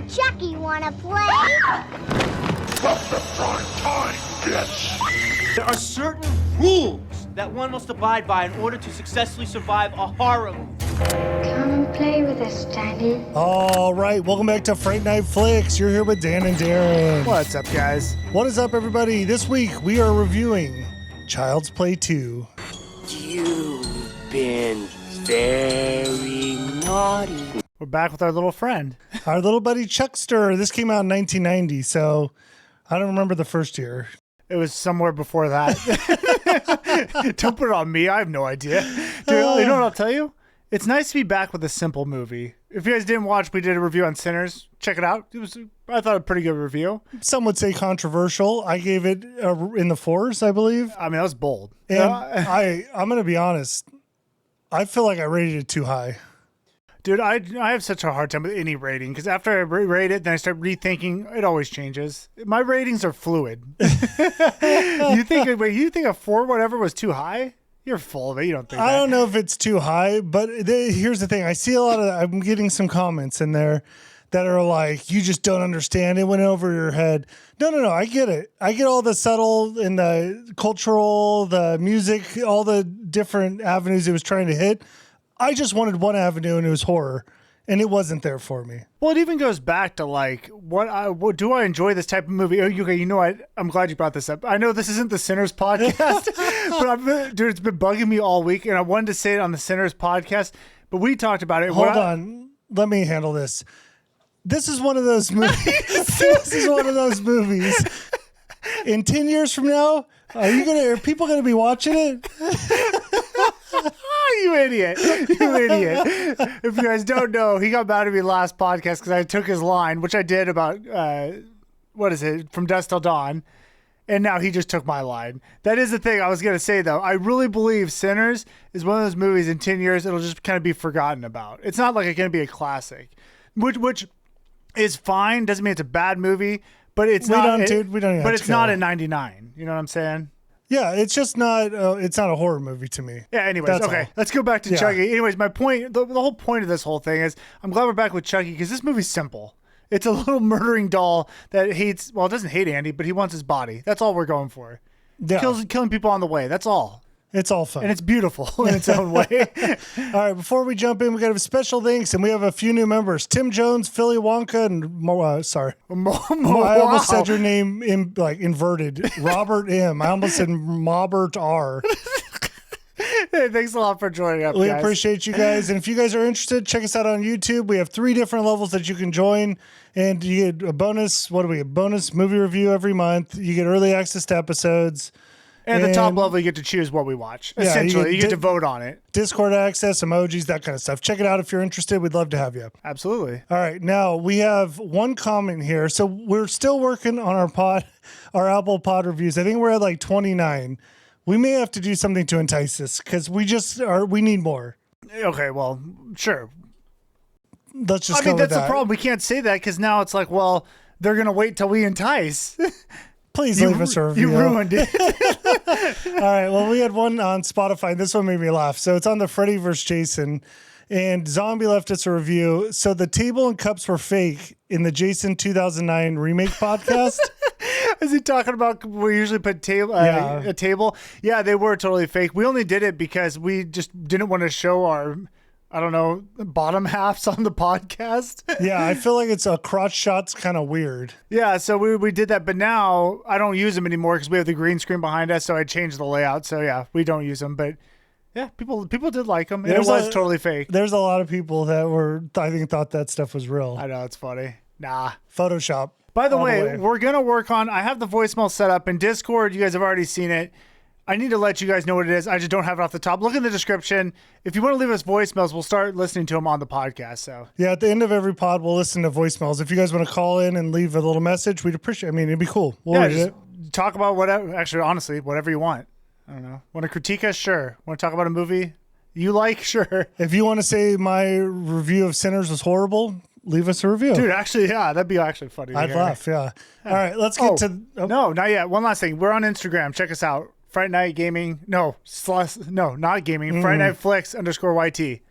Chucky, wanna play? From the prime time, bitch! There are certain rules that one must abide by in order to successfully survive a horror movie. Come and play with us, Danny. All right, welcome back to Fright Night Flicks. You're here with Dan and Darren. What's up, guys? What is up, everybody? This week we are reviewing Child's Play 2. You've been very naughty. We're back with our little friend. Our little buddy Chuckster. This came out in 1990, so I don't remember the first year. It was somewhere before that. Don't put it on me. I have no idea. Dude, you know what I'll tell you? It's nice to be back with a simple movie. If you guys didn't watch, we did a review on Sinners. Check it out. I thought a pretty good review. Some would say controversial. I gave it in the fours, I believe. I mean, that was bold. And I'm going to be honest. I feel like I rated it too high. Dude, I have such a hard time with any rating because after I rate it, then I start rethinking. It always changes. My ratings are fluid. You think a 4 whatever was too high? You're full of it. You don't think I that. don't know if it's too high, but here's the thing. I see a lot of I'm getting some comments in there that are like, you just don't understand. It went over your head. No. I get it. I get all the subtle and the cultural, the music, all the different avenues it was trying to hit. I just wanted one avenue, and it was horror, and it wasn't there for me. Well, it even goes back to like, what do I enjoy this type of movie? Oh, okay, you know what? I'm glad you brought this up. I know this isn't the Sinners podcast, but dude, it's been bugging me all week, and I wanted to say it on the Sinners podcast, but we talked about it. Hold on, let me handle this. This is one of those movies. In 10 years from now, are people gonna be watching it? You idiot. If you guys don't know, he got mad at me last podcast because I took his line, which I did about, From Dusk Till Dawn. And now he just took my line. That is the thing I was going to say, though. I really believe Sinners is one of those movies in 10 years it'll just kind of be forgotten about. It's not like it's going to be a classic, which is fine. Doesn't mean it's a bad movie, but it's not. But it's not in 99. You know what I'm saying? Yeah, it's just not. It's not a horror movie to me. Yeah. Anyways, okay, let's go back to Chucky. Anyways, my point, the whole point of this whole thing is, I'm glad we're back with Chucky because this movie's simple. It's a little murdering doll that hates. Well, it doesn't hate Andy, but he wants his body. That's all we're going for. Yeah. Killing people on the way. That's all. It's all fun. And it's beautiful in its own way. All right, before we jump in, we got a special thanks, and we have a few new members. Tim Jones, Philly Wonka, and I almost said your name inverted. Robert M. I almost said Robert R. Hey, thanks a lot for joining us, We guys. appreciate you guys. And if you guys are interested, check us out on YouTube. We have 3 different levels that you can join. And you get a bonus movie review every month. You get early access to episodes. And at the top level, you get to choose what we watch. Yeah, essentially, you get to vote on it. Discord access, emojis, that kind of stuff. Check it out if you're interested. We'd love to have you. Absolutely. All right, now we have one comment here. So we're still working on our Apple Pod reviews. I think we're at like 29. We may have to do something to entice this because we need more. Okay, well, sure. Let's just I mean, go with that's the that. problem. We can't say that because now it's like, well, they're going to wait till we entice. Please leave us a review. You ruined it. All right. Well, we had one on Spotify. This one made me laugh. So it's on the Freddy vs. Jason. And Zombie left us a review. So the table and cups were fake in the Jason 2009 remake podcast. Is he talking about we usually put a table? Yeah, they were totally fake. We only did it because we just didn't want to show our, bottom halves on the podcast. Yeah, I feel like it's a crotch shot's kind of weird. Yeah, so we did that, but now I don't use them anymore because we have the green screen behind us, so I changed the layout. So yeah, we don't use them, but yeah, people did like them. And it was totally fake. There's a lot of people that thought that stuff was real. I know, it's funny. Nah. Photoshop. By the way, we're going to work on, I have the voicemail set up in Discord. You guys have already seen it. I need to let you guys know what it is. I just don't have it off the top. Look in the description. If you want to leave us voicemails, we'll start listening to them on the podcast. So yeah, at the end of every pod, we'll listen to voicemails. If you guys want to call in and leave a little message, we'd appreciate it. I mean, it'd be cool. We'll read it. Talk about whatever. Actually, honestly, whatever you want. I don't know. Want to critique us? Sure. Want to talk about a movie you like? Sure. If you want to say my review of Sinners was horrible, leave us a review. Dude, actually, yeah, that'd be actually funny. I'd laugh, yeah. All right, let's get to... No, not yet. One last thing. We're on Instagram. Check us out. Fright Night Gaming. No, not gaming. Fright Night Flicks _ YT.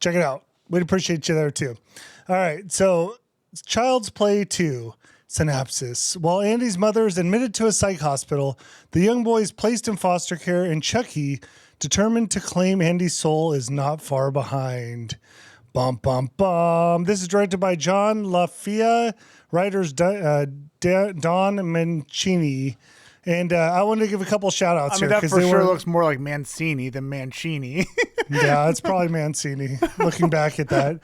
Check it out. We'd appreciate you there, too. All right, so Child's Play 2. Synopsis. While Andy's mother is admitted to a psych hospital, the young boy is placed in foster care, and Chucky, determined to claim Andy's soul, is not far behind. Bum, bum, bum. This is directed by John LaFia, writers Don Mancini. And I wanted to give a couple shout outs here. That for sure looks more like Mancini than Mancini. Yeah, it's probably Mancini, looking back at that.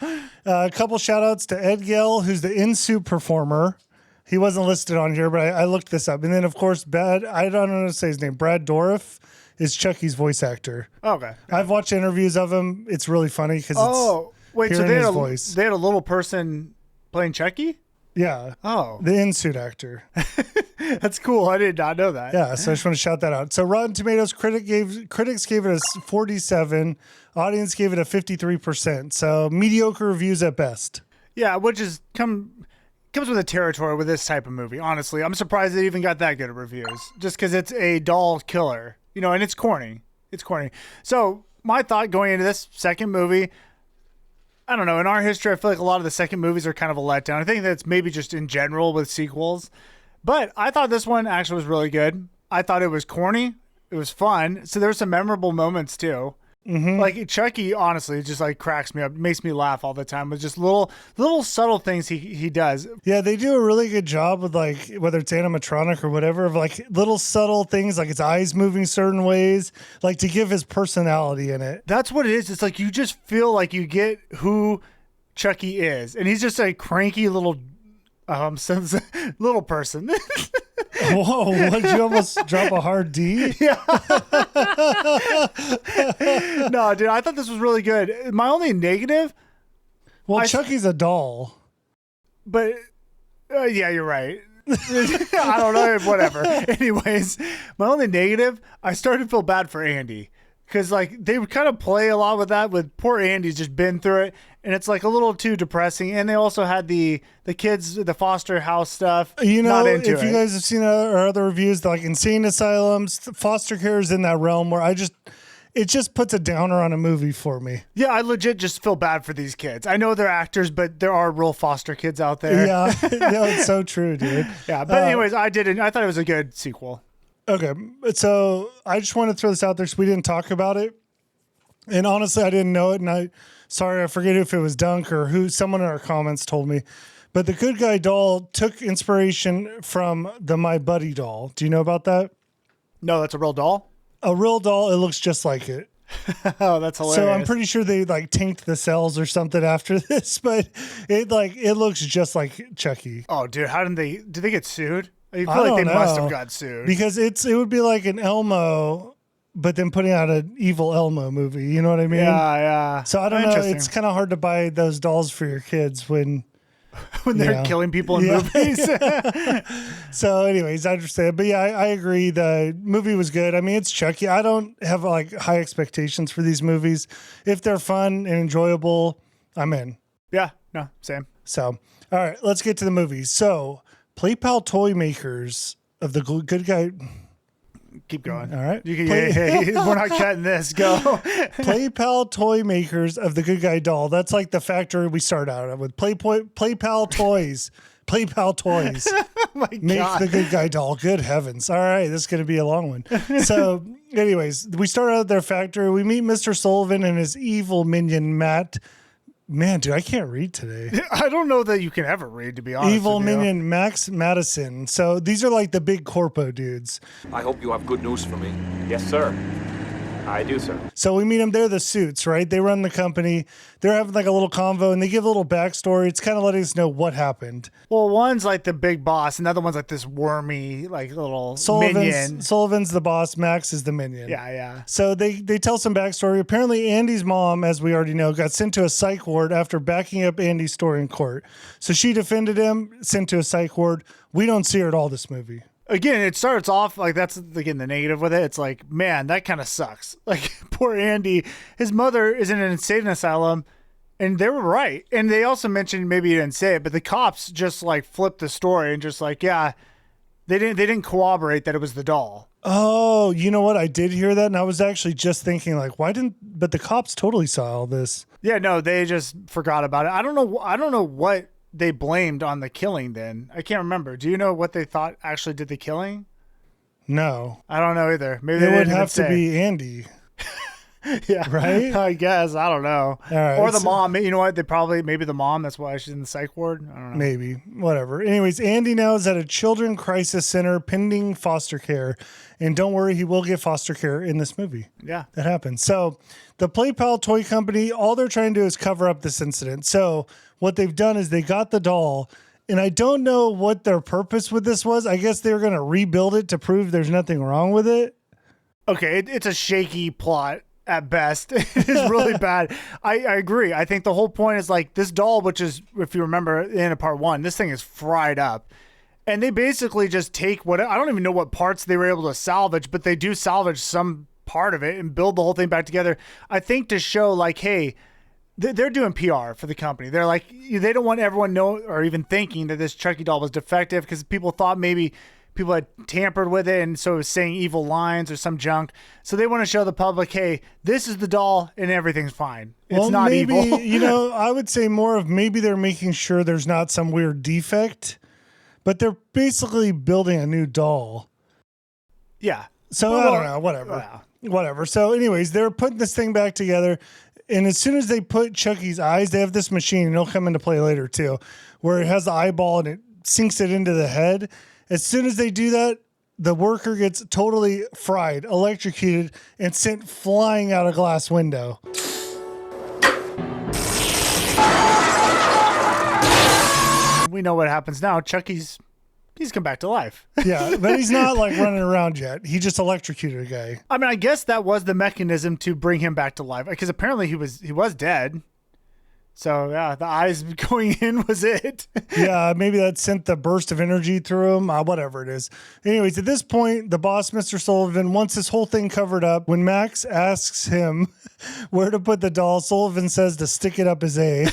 A couple shout outs to Ed Gale, who's the in-suit performer. He wasn't listed on here, but I looked this up. And then, of course, I don't know how to say his name. Brad Dourif is Chucky's voice actor. Okay. I've watched interviews of him. It's really funny because it's so his voice. They had a little person playing Chucky? Yeah. Oh. The in-suit actor. That's cool. I did not know that. Yeah, so I just want to shout that out. So Rotten Tomatoes critics gave it a 47. Audience gave it a 53%. So mediocre reviews at best. Yeah, which is comes with the territory with this type of movie, honestly. I'm surprised it even got that good of reviews. Just because it's a doll killer. And it's corny. It's corny. So my thought going into this second movie, I don't know. In our history, I feel like a lot of the second movies are kind of a letdown. I think that's maybe just in general with sequels. But I thought this one actually was really good. I thought it was corny. It was fun. So there's some memorable moments too. Mm-hmm. Like Chucky, honestly, just like cracks me up, makes me laugh all the time with just little subtle things he does. Yeah, they do a really good job with like whether it's animatronic or whatever of like little subtle things, like its eyes moving certain ways, like to give his personality in it. That's what it is. It's like you just feel like you get who Chucky is, and he's just a cranky little little person. Whoa, what, did you almost drop a hard D? Yeah. No, dude, I thought this was really good. My only negative... Well, Chucky's a doll. But, yeah, you're right. I don't know, whatever. Anyways, my only negative, I started to feel bad for Andy. Because, like, they kind of play a lot with that, with poor Andy's just been through it. And it's, like, a little too depressing. And they also had the kids, the foster house stuff. If you guys have seen our other reviews, like insane asylums, foster care is in that realm where it just puts a downer on a movie for me. Yeah, I legit just feel bad for these kids. I know they're actors, but there are real foster kids out there. Yeah, no, it's so true, dude. Yeah, but anyways, I thought it was a good sequel. Okay, so I just want to throw this out there because we didn't talk about it. And honestly, I didn't know it. And I forget if it was Dunk or who, someone in our comments told me. But the Good Guy doll took inspiration from the My Buddy doll. Do you know about that? No, that's a real doll? A real doll. It looks just like it. Oh, that's hilarious. So I'm pretty sure they like tanked the cells or something after this, but it looks just like Chucky. Oh, dude, did they get sued? I feel like they must have got sued. Because it would be like an Elmo, but then putting out an evil Elmo movie. You know what I mean? Yeah. So I don't know. It's kind of hard to buy those dolls for your kids when they're killing people in movies. So anyways, I understand. But yeah, I agree. The movie was good. I mean, it's Chucky. I don't have like high expectations for these movies. If they're fun and enjoyable, I'm in. Yeah, no, same. So, all right, let's get to the movies. So, PlayPal toy makers of the Good Guy. Keep going. All right. We're not cutting this. Go. PlayPal toy makers of the Good Guy doll. That's like the factory we start out with. PlayPal toys. PlayPal toys. Oh my Make God. the Good Guy doll. Good heavens. All right. This is going to be a long one. So anyways, we start out at their factory. We meet Mr. Sullivan and his evil minion, Matt. Man, dude, I can't read today. I don't know that you can ever read, to be honest. Evil with you. minion Max Madison. So these are like the big corpo dudes. I hope you have good news for me. Yes, sir. I do, sir. So we meet them. They're the suits, right? They run the company. They're having like a little convo and they give a little backstory. It's kind of letting us know what happened. Well, one's like the big boss, and the other one's like this wormy, like little minion. Sullivan's the boss. Max is the minion. Yeah. So they tell some backstory. Apparently, Andy's mom, as we already know, got sent to a psych ward after backing up Andy's story in court. So she defended him, sent to a psych ward. We don't see her at all this movie. Again, it starts off like that's again the negative with it. It's like, man, that kind of sucks. Like poor Andy, his mother is in an insane asylum, and they were right. And they also mentioned, maybe you didn't say it, but the cops just like flipped the story and just like, yeah, they didn't corroborate that it was the doll. Oh, you know what? I did hear that, and I was actually just thinking like, but the cops totally saw all this. Yeah, no, they just forgot about it. I don't know what they blamed on the killing then? I can't remember. Do you know what they thought actually did the killing? No. I don't know either. Maybe It they would didn't have to even say. be Andy. Yeah. Right? I guess. I don't know. All right, Or the so- mom. You know what? Maybe the mom. That's why she's in the psych ward. I don't know. Maybe. Whatever. Anyways, Andy now is at a children crisis center pending foster care. And don't worry, he will get foster care in this movie. Yeah. That happens. So the PlayPal toy company, all they're trying to do is cover up this incident. So what they've done is they got the doll, and I don't know what their purpose with this was. I guess they were going to rebuild it to prove there's nothing wrong with it. Okay. It's a shaky plot at best. It is really bad. I agree. I think the whole point is like this doll, which is, if you remember in part 1, this thing is fried up. And they basically just take I don't even know what parts they were able to salvage, but they do salvage some part of it and build the whole thing back together. I think to show like, hey, they're doing PR for the company. They're like, they don't want everyone know or even thinking that this Chucky doll was defective because people thought maybe people had tampered with it and so it was saying evil lines or some junk. So they want to show the public, hey, this is the doll and everything's fine. It's not maybe, evil. I would say more of maybe they're making sure there's not some weird defect, but they're basically building a new doll. Yeah. So I don't know, whatever. So anyways, they're putting this thing back together. And as soon as they put Chucky's eyes, they have this machine, and it'll come into play later too, where it has the eyeball and it sinks it into the head. As soon as they do that, the worker gets totally fried, electrocuted, and sent flying out a glass window. We know what happens now. Chucky's come back to life. Yeah, but he's not like running around yet. He just electrocuted a guy. I mean, I guess that was the mechanism to bring him back to life because apparently he was dead. So yeah, the eyes going in was it. Yeah, maybe that sent the burst of energy through him, whatever it is. Anyways, at this point, the boss, Mr. Sullivan, wants this whole thing covered up. When Max asks him where to put the doll, Sullivan says to stick it up his A.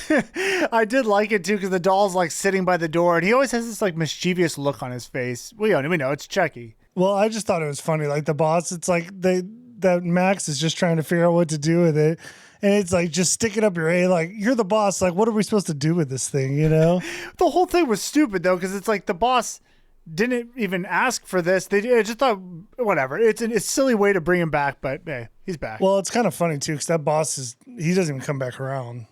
I did like it too because the doll's like sitting by the door and he always has this like mischievous look on his face. We know it's Chucky. Well, I just thought it was funny. Like the boss, it's like that Max is just trying to figure out what to do with it. And it's like, just stick it up your A. Like, you're the boss. Like, what are we supposed to do with this thing, The whole thing was stupid, though, because it's like the boss didn't even ask for this. They just thought, whatever. It's a silly way to bring him back, but hey, he's back. Well, it's kind of funny, too, because that boss he doesn't even come back around.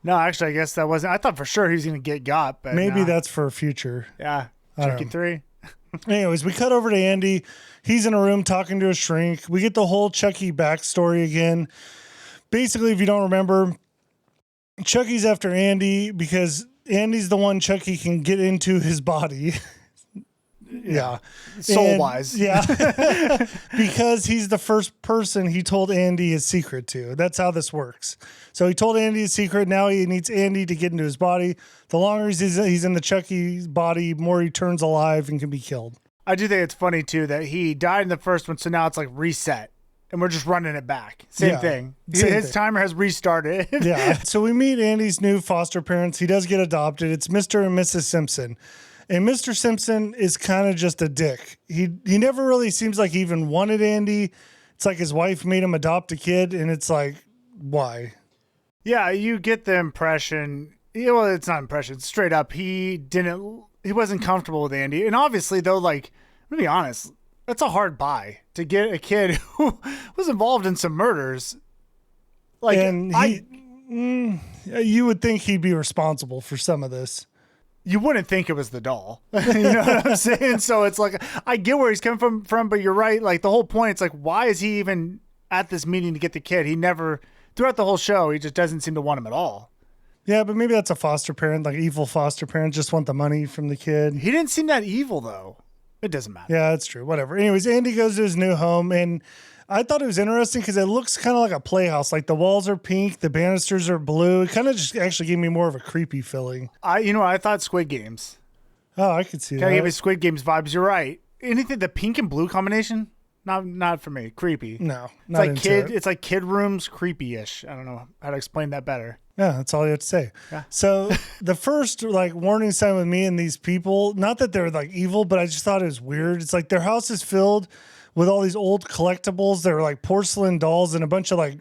No, actually, I guess that wasn't. I thought for sure he was going to get got, but maybe nah. that's for future. Yeah, I don't Chucky know. 3. Anyways, we cut over to Andy. He's in a room talking to a shrink. We get the whole Chucky backstory again. Basically, if you don't remember, Chucky's after Andy because Andy's the one Chucky can get into his body. Yeah. Soul-wise. Yeah. Because he's the first person he told Andy his secret to. That's how this works. So he told Andy his secret. Now he needs Andy to get into his body. The longer he's in the Chucky body, more he turns alive and can be killed. I do think it's funny, too, that he died in the first one, so now it's like reset. And we're just running it back. Same thing. His timer has restarted. Yeah. So we meet Andy's new foster parents. He does get adopted. It's Mr. and Mrs. Simpson. And Mr. Simpson is kind of just a dick. He never really seems like he even wanted Andy. It's like his wife made him adopt a kid, and it's like, why? Yeah, you get the impression. Well, it's not impression. It's straight up. He wasn't comfortable with Andy. And obviously, though, like, to be honest, that's a hard buy to get a kid who was involved in some murders. Like, and you would think he'd be responsible for some of this. You wouldn't think it was the doll. You know what I'm saying? So it's like, I get where he's coming from, but you're right. Like the whole point, it's like, why is he even at this meeting to get the kid? He never, throughout the whole show, he just doesn't seem to want him at all. Yeah, but maybe that's a foster parent, like evil foster parent, just want the money from the kid. He didn't seem that evil though. It doesn't matter. Yeah, that's true. Whatever. Anyways, Andy goes to his new home, and I thought it was interesting because it looks kind of like a playhouse. Like the walls are pink, the banisters are blue. It kind of just actually gave me more of a creepy feeling. I thought Squid Games. Oh, I could see that. Kind of gave me Squid Games vibes. You're right. Anything, the pink and blue combination? Not for me. Creepy. No, it's like It's like kid rooms, creepy-ish. I don't know how to explain that better. Yeah, that's all you have to say. Yeah. So the first like warning sign with me and these people, not that they're like evil, but I just thought it was weird. It's like their house is filled with all these old collectibles. They're like porcelain dolls and a bunch of like,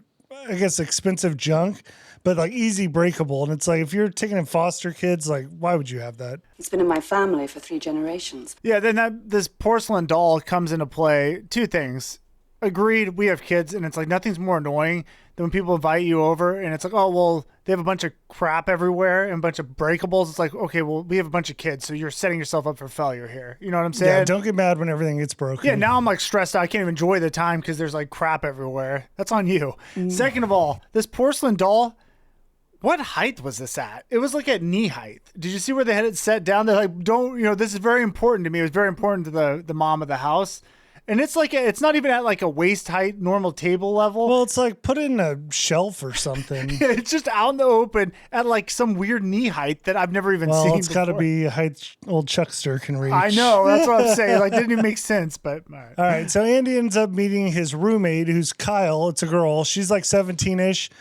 I guess, expensive junk. but like easy breakable. And it's like, if you're taking in foster kids, like, why would you have that? It's been in my family for 3 generations. Yeah, then this porcelain doll comes into play. 2 things. Agreed, we have kids, and it's like nothing's more annoying than when people invite you over and it's like, oh, well, they have a bunch of crap everywhere and a bunch of breakables. It's like, okay, well, we have a bunch of kids, so you're setting yourself up for failure here. You know what I'm saying? Yeah, don't get mad when everything gets broken. Yeah, now I'm like stressed out. I can't even enjoy the time because there's like crap everywhere. That's on you. Second of all, this porcelain doll, what height was this at? It was like at knee height. Did you see where they had it set down? They're like, this is very important to me. It was very important to the mom of the house. And it's like, it's not even at like a waist height, normal table level. Well, it's like put in a shelf or something. It's just out in the open at like some weird knee height that I've never even seen. Well, it's got to be a height old Chuckster can reach. I know. That's what I'm saying. Like, didn't even make sense, but all right. All right. So Andy ends up meeting his roommate, who's Kyle. It's a girl. She's like 17-ish.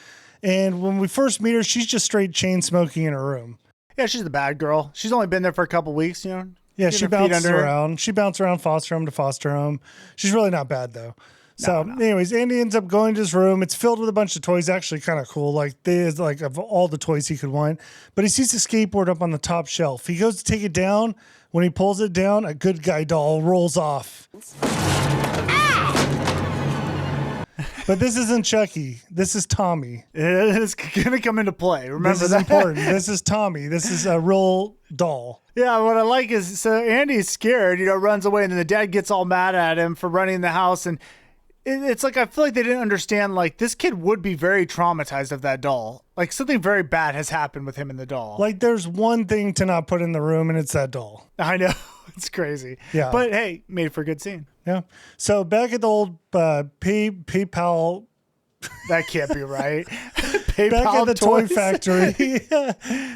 And when we first meet her, she's just straight chain smoking in her room. Yeah, she's the bad girl. She's only been there for a couple weeks, you know? Yeah, she bounces around. She bounces around foster home to foster home. She's really not bad, though. So, anyways, Andy ends up going to his room. It's filled with a bunch of toys. Actually, kind of cool. Like, there's like of all the toys he could want. But he sees a skateboard up on the top shelf. He goes to take it down. When he pulls it down, a good guy doll rolls off. But this isn't Chucky. This is Tommy. It's going to come into play. Remember this is that? important. This is Tommy. This is a real doll. Yeah, what I like is, so Andy's scared, runs away, and then the dad gets all mad at him for running the house. And it's like, I feel like they didn't understand, like, this kid would be very traumatized of that doll. Like, something very bad has happened with him and the doll. Like, there's one thing to not put in the room, and it's that doll. I know. It's crazy. Yeah. But hey, made for a good scene. Yeah. So back at the old PayPal. That can't be right. Back at the toy factory,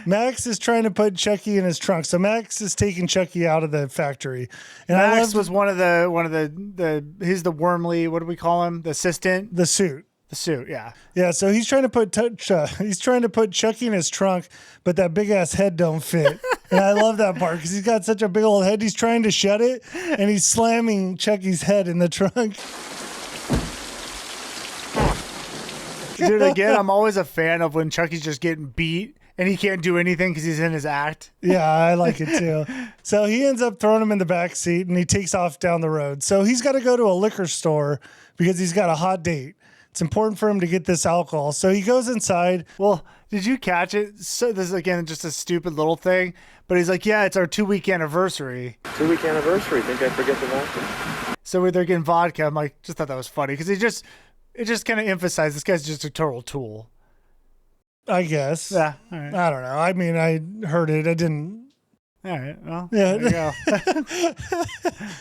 Max is trying to put Chucky in his trunk. So Max is taking Chucky out of the factory. And Max was one of the he's the Wormley, what do we call him? The assistant? The suit. The suit, yeah. Yeah, so he's trying to put Chucky in his trunk, but that big ass head don't fit. And I love that part because he's got such a big old head. He's trying to shut it, and he's slamming Chucky's head in the trunk. Dude, again, I'm always a fan of when Chucky's just getting beat and he can't do anything because he's in his act. Yeah, I like it too. So he ends up throwing him in the back seat and he takes off down the road. So he's got to go to a liquor store because he's got a hot date. It's important for him to get this alcohol. So he goes inside. Well, did you catch it? So this is, again, just a stupid little thing. But he's like, yeah, it's our 2-week anniversary. 2-week anniversary. Think I forget the vodka? So they're getting vodka. I'm like, just thought that was funny because it just kind of emphasized this guy's just a total tool. I guess. Yeah. All right. I don't know. I mean, I heard it. I didn't. All right. Well, yeah. There you go.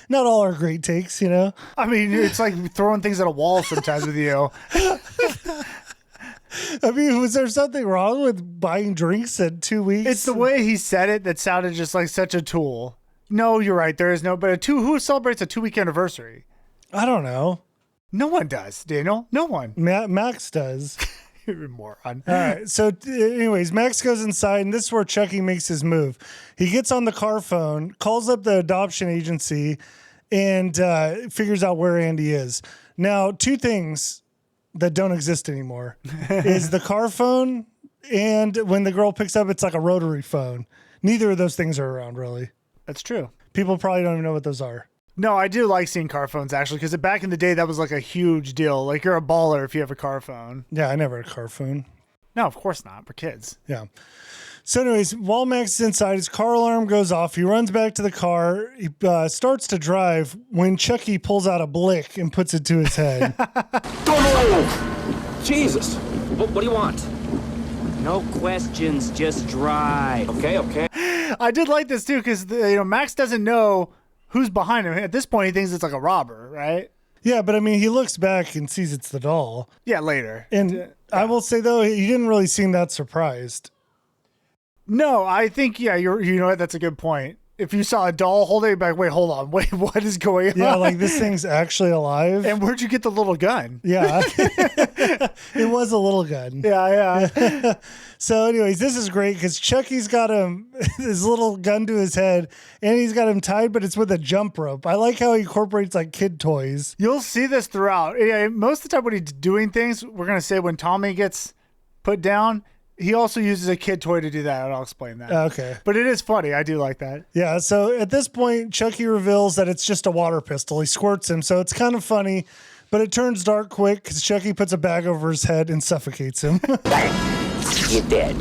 Not all are great takes, I mean, it's like throwing things at a wall sometimes with you. I mean, was there something wrong with buying drinks at 2 weeks? It's the way he said it that sounded just like such a tool. No, you're right. There is no, but who celebrates a 2-week anniversary? I don't know. No one does, Daniel. No one. Max does. You're a moron. All right. So anyways, Max goes inside, and this is where Chucky makes his move. He gets on the car phone, calls up the adoption agency, and figures out where Andy is. Now, 2 things that don't exist anymore is the car phone, and when the girl picks up, it's like a rotary phone. Neither of those things are around, really. That's true. People probably don't even know what those are. No, I do like seeing car phones, actually, because back in the day, that was like a huge deal. Like, you're a baller if you have a car phone. Yeah, I never had a car phone. No, of course not. We're kids. Yeah. So anyways, while Max is inside, his car alarm goes off. He runs back to the car. He starts to drive when Chucky pulls out a blick and puts it to his head. Oh, Jesus. What do you want? No questions, just drive. Okay. I did like this, too, because Max doesn't know who's behind him. At this point, he thinks it's like a robber, right? Yeah, but I mean, he looks back and sees it's the doll. Yeah, later. And I will say, though, he didn't really seem that surprised. No, I think, you know what? That's a good point. If you saw a doll holding it back, wait, hold on. Wait, what is going on? Yeah, like this thing's actually alive. And where'd you get the little gun? Yeah. It was a little gun. Yeah. So anyways, this is great because Chucky's got his little gun to his head and he's got him tied, but it's with a jump rope. I like how he incorporates like kid toys. You'll see this throughout. Yeah, most of the time when he's doing things, we're going to say when Tommy gets put down, He also uses a kid toy to do that, and I'll explain that. Okay. But it is funny. I do like that. Yeah, so at this point, Chucky reveals that it's just a water pistol. He squirts him, so it's kind of funny, but it turns dark quick because Chucky puts a bag over his head and suffocates him. You're dead.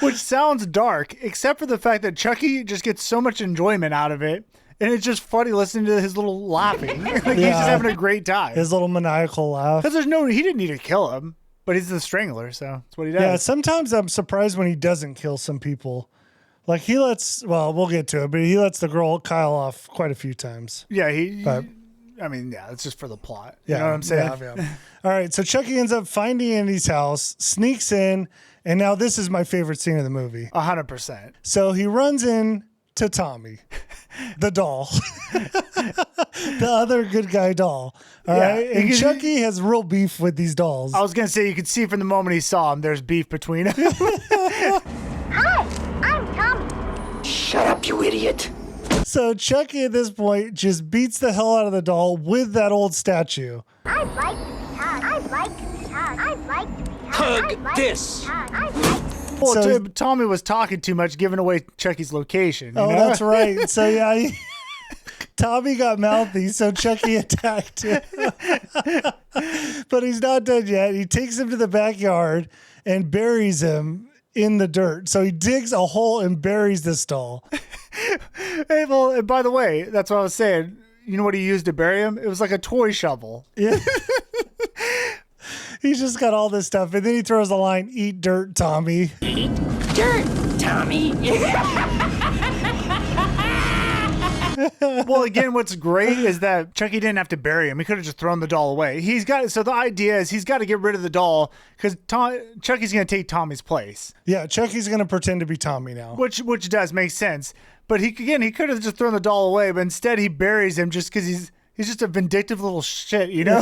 Which sounds dark, except for the fact that Chucky just gets so much enjoyment out of it. And it's just funny listening to his little laughing. He's just having a great time. His little maniacal laugh. Because he didn't need to kill him, but he's the strangler, so that's what he does. Yeah, sometimes I'm surprised when he doesn't kill some people. Like we'll get to it, but he lets the girl Kyle off quite a few times. Yeah, it's just for the plot. Yeah, You know what I'm saying? Yeah. All right, so Chucky ends up finding Andy's house, sneaks in, and now this is my favorite scene of the movie. 100%. So he runs in to Tommy, the doll, the other good guy doll. All right, and Chucky has real beef with these dolls. I was gonna say you could see from the moment he saw him, there's beef between them. Hi, I'm Tommy. Shut up, you idiot. So Chucky at this point just beats the hell out of the doll with that old statue. I'd like to be hugged. I'd like to be hugged. I'd like to be hugged. Hug I'd like this. To be hugged. I'd like to Well, So- Tommy was talking too much, giving away Chucky's location. Oh, you know? that's right. So yeah, Tommy got mouthy, so Chucky attacked him. But he's not done yet. He takes him to the backyard and buries him in the dirt. So he digs a hole and buries this doll. Hey, well, and by the way, that's what I was saying. You know what he used to bury him? It was like a toy shovel. Yeah. He's just got all this stuff. And then he throws a line, "Eat dirt, Tommy." Eat dirt, Tommy. Well, again, what's great is that Chucky didn't have to bury him. He could have just thrown the doll away. So the idea is he's got to get rid of the doll because Chucky's going to take Tommy's place, Yeah, Chucky's going to pretend to be Tommy now. which does make sense. But he could have just thrown the doll away, but instead he buries him just because he's just a vindictive little shit, you know?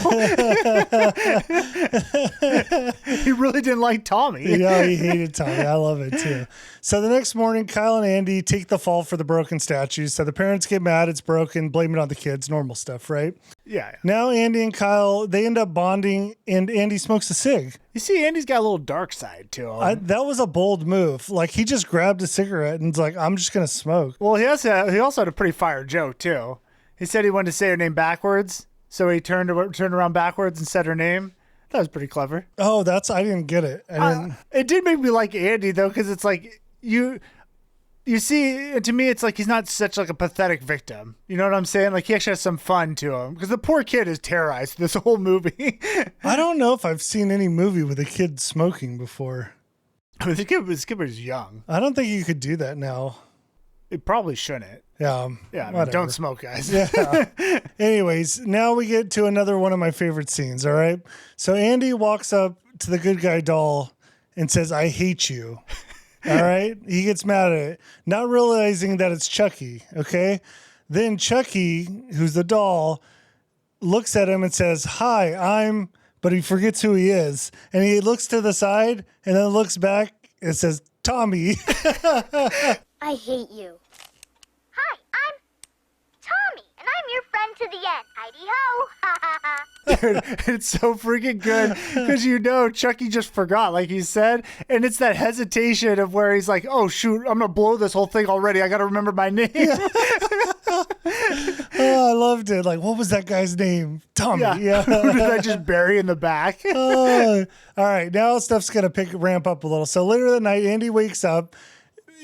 He really didn't like Tommy. Yeah, he hated Tommy. I love it too. So the next morning, Kyle and Andy take the fall for the broken statues. So the parents get mad, it's broken, blame it on the kids, normal stuff, right? Yeah. Now Andy and Kyle, they end up bonding, and Andy smokes a cig. You see, Andy's got a little dark side to him. That was a bold move. Like, he just grabbed a cigarette and was like, I'm just going to smoke. Well, he also had a pretty fire joke, too. He said he wanted to say her name backwards, so he turned around backwards and said her name. That was pretty clever. Oh, I didn't get it. It did make me like Andy, though, because it's like, you see, to me, it's like he's not such like a pathetic victim. You know what I'm saying? Like, he actually has some fun to him, because the poor kid is terrorized this whole movie. I don't know if I've seen any movie with a kid smoking before. I mean, this kid was young. I don't think you could do that now. It probably shouldn't. Yeah. Yeah, I mean, whatever. don't smoke, guys. Yeah. Anyways, now we get to another one of my favorite scenes, all right? So Andy walks up to the good guy doll and says, "I hate you." All right? He gets mad at it, not realizing that it's Chucky, okay? Then Chucky, who's the doll, looks at him and says, "Hi, I'm," but he forgets who he is. And he looks to the side and then looks back and says, "Tommy." I hate you. Hi, I'm Tommy, and I'm your friend to the end. Heidi ho! Dude, it's so freaking good because Chucky just forgot, like you said, and it's that hesitation of where he's like, "Oh shoot, I'm gonna blow this whole thing already. I gotta remember my name." Oh, I loved it. Like, what was that guy's name? Tommy. Yeah. Who did I just bury in the back? Oh. All right, now stuff's gonna ramp up a little. So later that night, Andy wakes up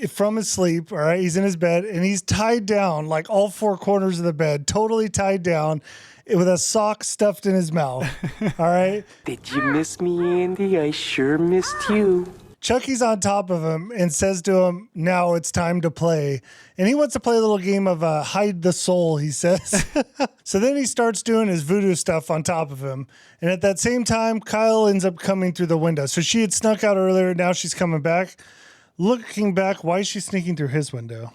from his sleep. All right, he's in his bed and he's tied down, like all four corners of the bed, totally tied down, with a sock stuffed in his mouth. All right. Did you miss me, Andy? I sure missed you. Chucky's on top of him and says to him, "Now it's time to play." And he wants to play a little game of hide the soul, he says. So then he starts doing his voodoo stuff on top of him. And at that same time, Kyle ends up coming through the window. So she had snuck out earlier. Now she's coming back. Looking back, why is she sneaking through his window?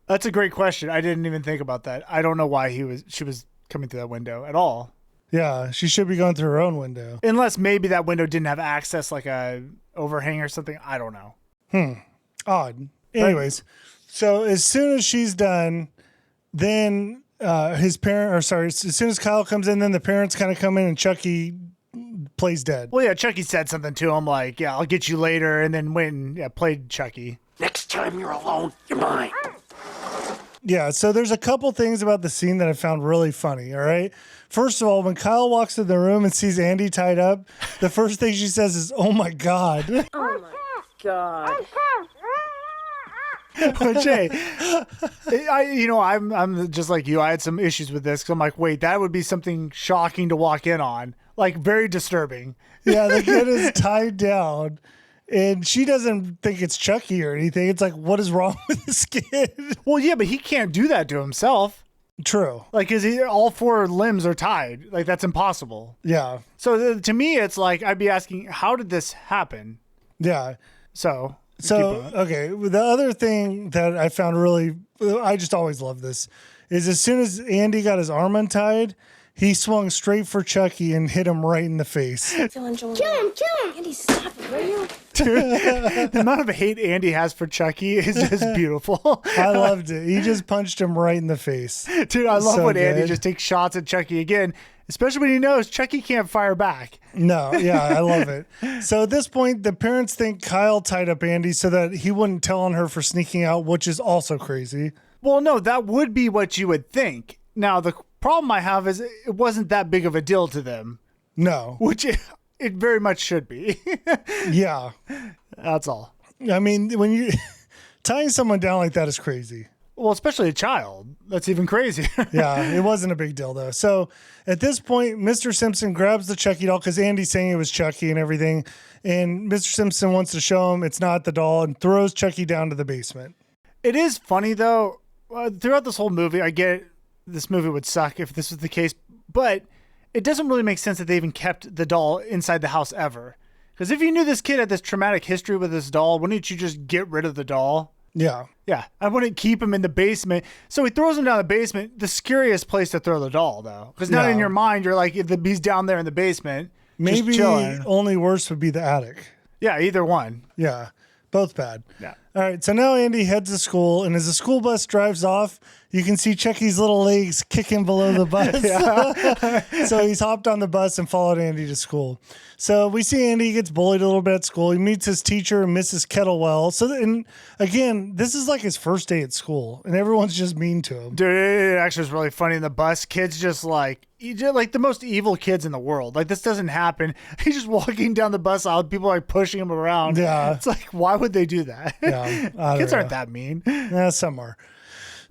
That's a great question. I didn't even think about that. I don't know why she was coming through that window at all. Yeah, she should be going through her own window. Unless maybe that window didn't have access, like a overhang or something. I don't know. Odd. Anyways, so as soon as she's done, then his parent, or sorry, as soon as Kyle comes in, then the parents kind of come in and Chucky plays dead. Well, yeah, Chucky said something to him like, yeah, I'll get you later, and then went and played Chucky. Next time you're alone, you're mine. Yeah, so there's a couple things about the scene that I found really funny, all right? First of all, when Kyle walks in the room and sees Andy tied up, the first thing she says is, "Oh my God." Oh my God. Which, hey, I'm just like you. I had some issues with this because I'm like, wait, that would be something shocking to walk in on. Like, very disturbing. Yeah, the kid is tied down. And she doesn't think it's Chucky or anything. It's like, what is wrong with this kid? Well, yeah, but he can't do that to himself. True. Like, all 4 limbs are tied. Like, that's impossible. Yeah. So to me, it's like, I'd be asking, how did this happen? Yeah. So okay. The other thing that I found I just always love this, is as soon as Andy got his arm untied, he swung straight for Chucky and hit him right in the face. Kill him, Kill him! Andy, stop it, will you? Dude, the amount of hate Andy has for Chucky is just beautiful. I loved it. He just punched him right in the face. Dude, I love So when Andy good. just takes shots at Chucky again, especially when he knows Chucky can't fire back. No, yeah, I love it. So at this point, the parents think Kyle tied up Andy so that he wouldn't tell on her for sneaking out, which is also crazy. Well, no, that would be what you would think. Now, the problem I have is it wasn't that big of a deal to them, No. which it very much should be. Yeah. That's all. I mean, when you tying someone down like that is crazy. Well, especially a child. That's even crazier. Yeah, it wasn't a big deal though. So at this point, Mr. Simpson grabs the Chucky doll because Andy's saying it was Chucky and everything. And Mr. Simpson wants to show him it's not the doll and throws Chucky down to the basement. It is funny, though. Throughout this whole movie, I get this movie would suck if this was the case, but it doesn't really make sense that they even kept the doll inside the house ever. Because if you knew this kid had this traumatic history with this doll, wouldn't you just get rid of the doll? Yeah. Yeah, I wouldn't keep him in the basement. So he throws him down the basement, the scariest place to throw the doll, though. Because now in your mind, you're like, if he's down there in the basement, Maybe just chilling. only worse would be the attic. Yeah, either one. Yeah, both bad. Yeah. All right, so now Andy heads to school, and as the school bus drives off, you can see Chucky's little legs kicking below the bus. So he's hopped on the bus and followed Andy to school. So we see Andy gets bullied a little bit at school. He meets his teacher, Mrs. Kettlewell. And again, this is like his first day at school, and everyone's just mean to him. Dude, it actually was really funny in the bus. Kids just like the most evil kids in the world. Like, this doesn't happen. He's just walking down the bus aisle, people like pushing him around. Yeah. It's like, why would they do that? Yeah, Kids aren't that mean. Some are.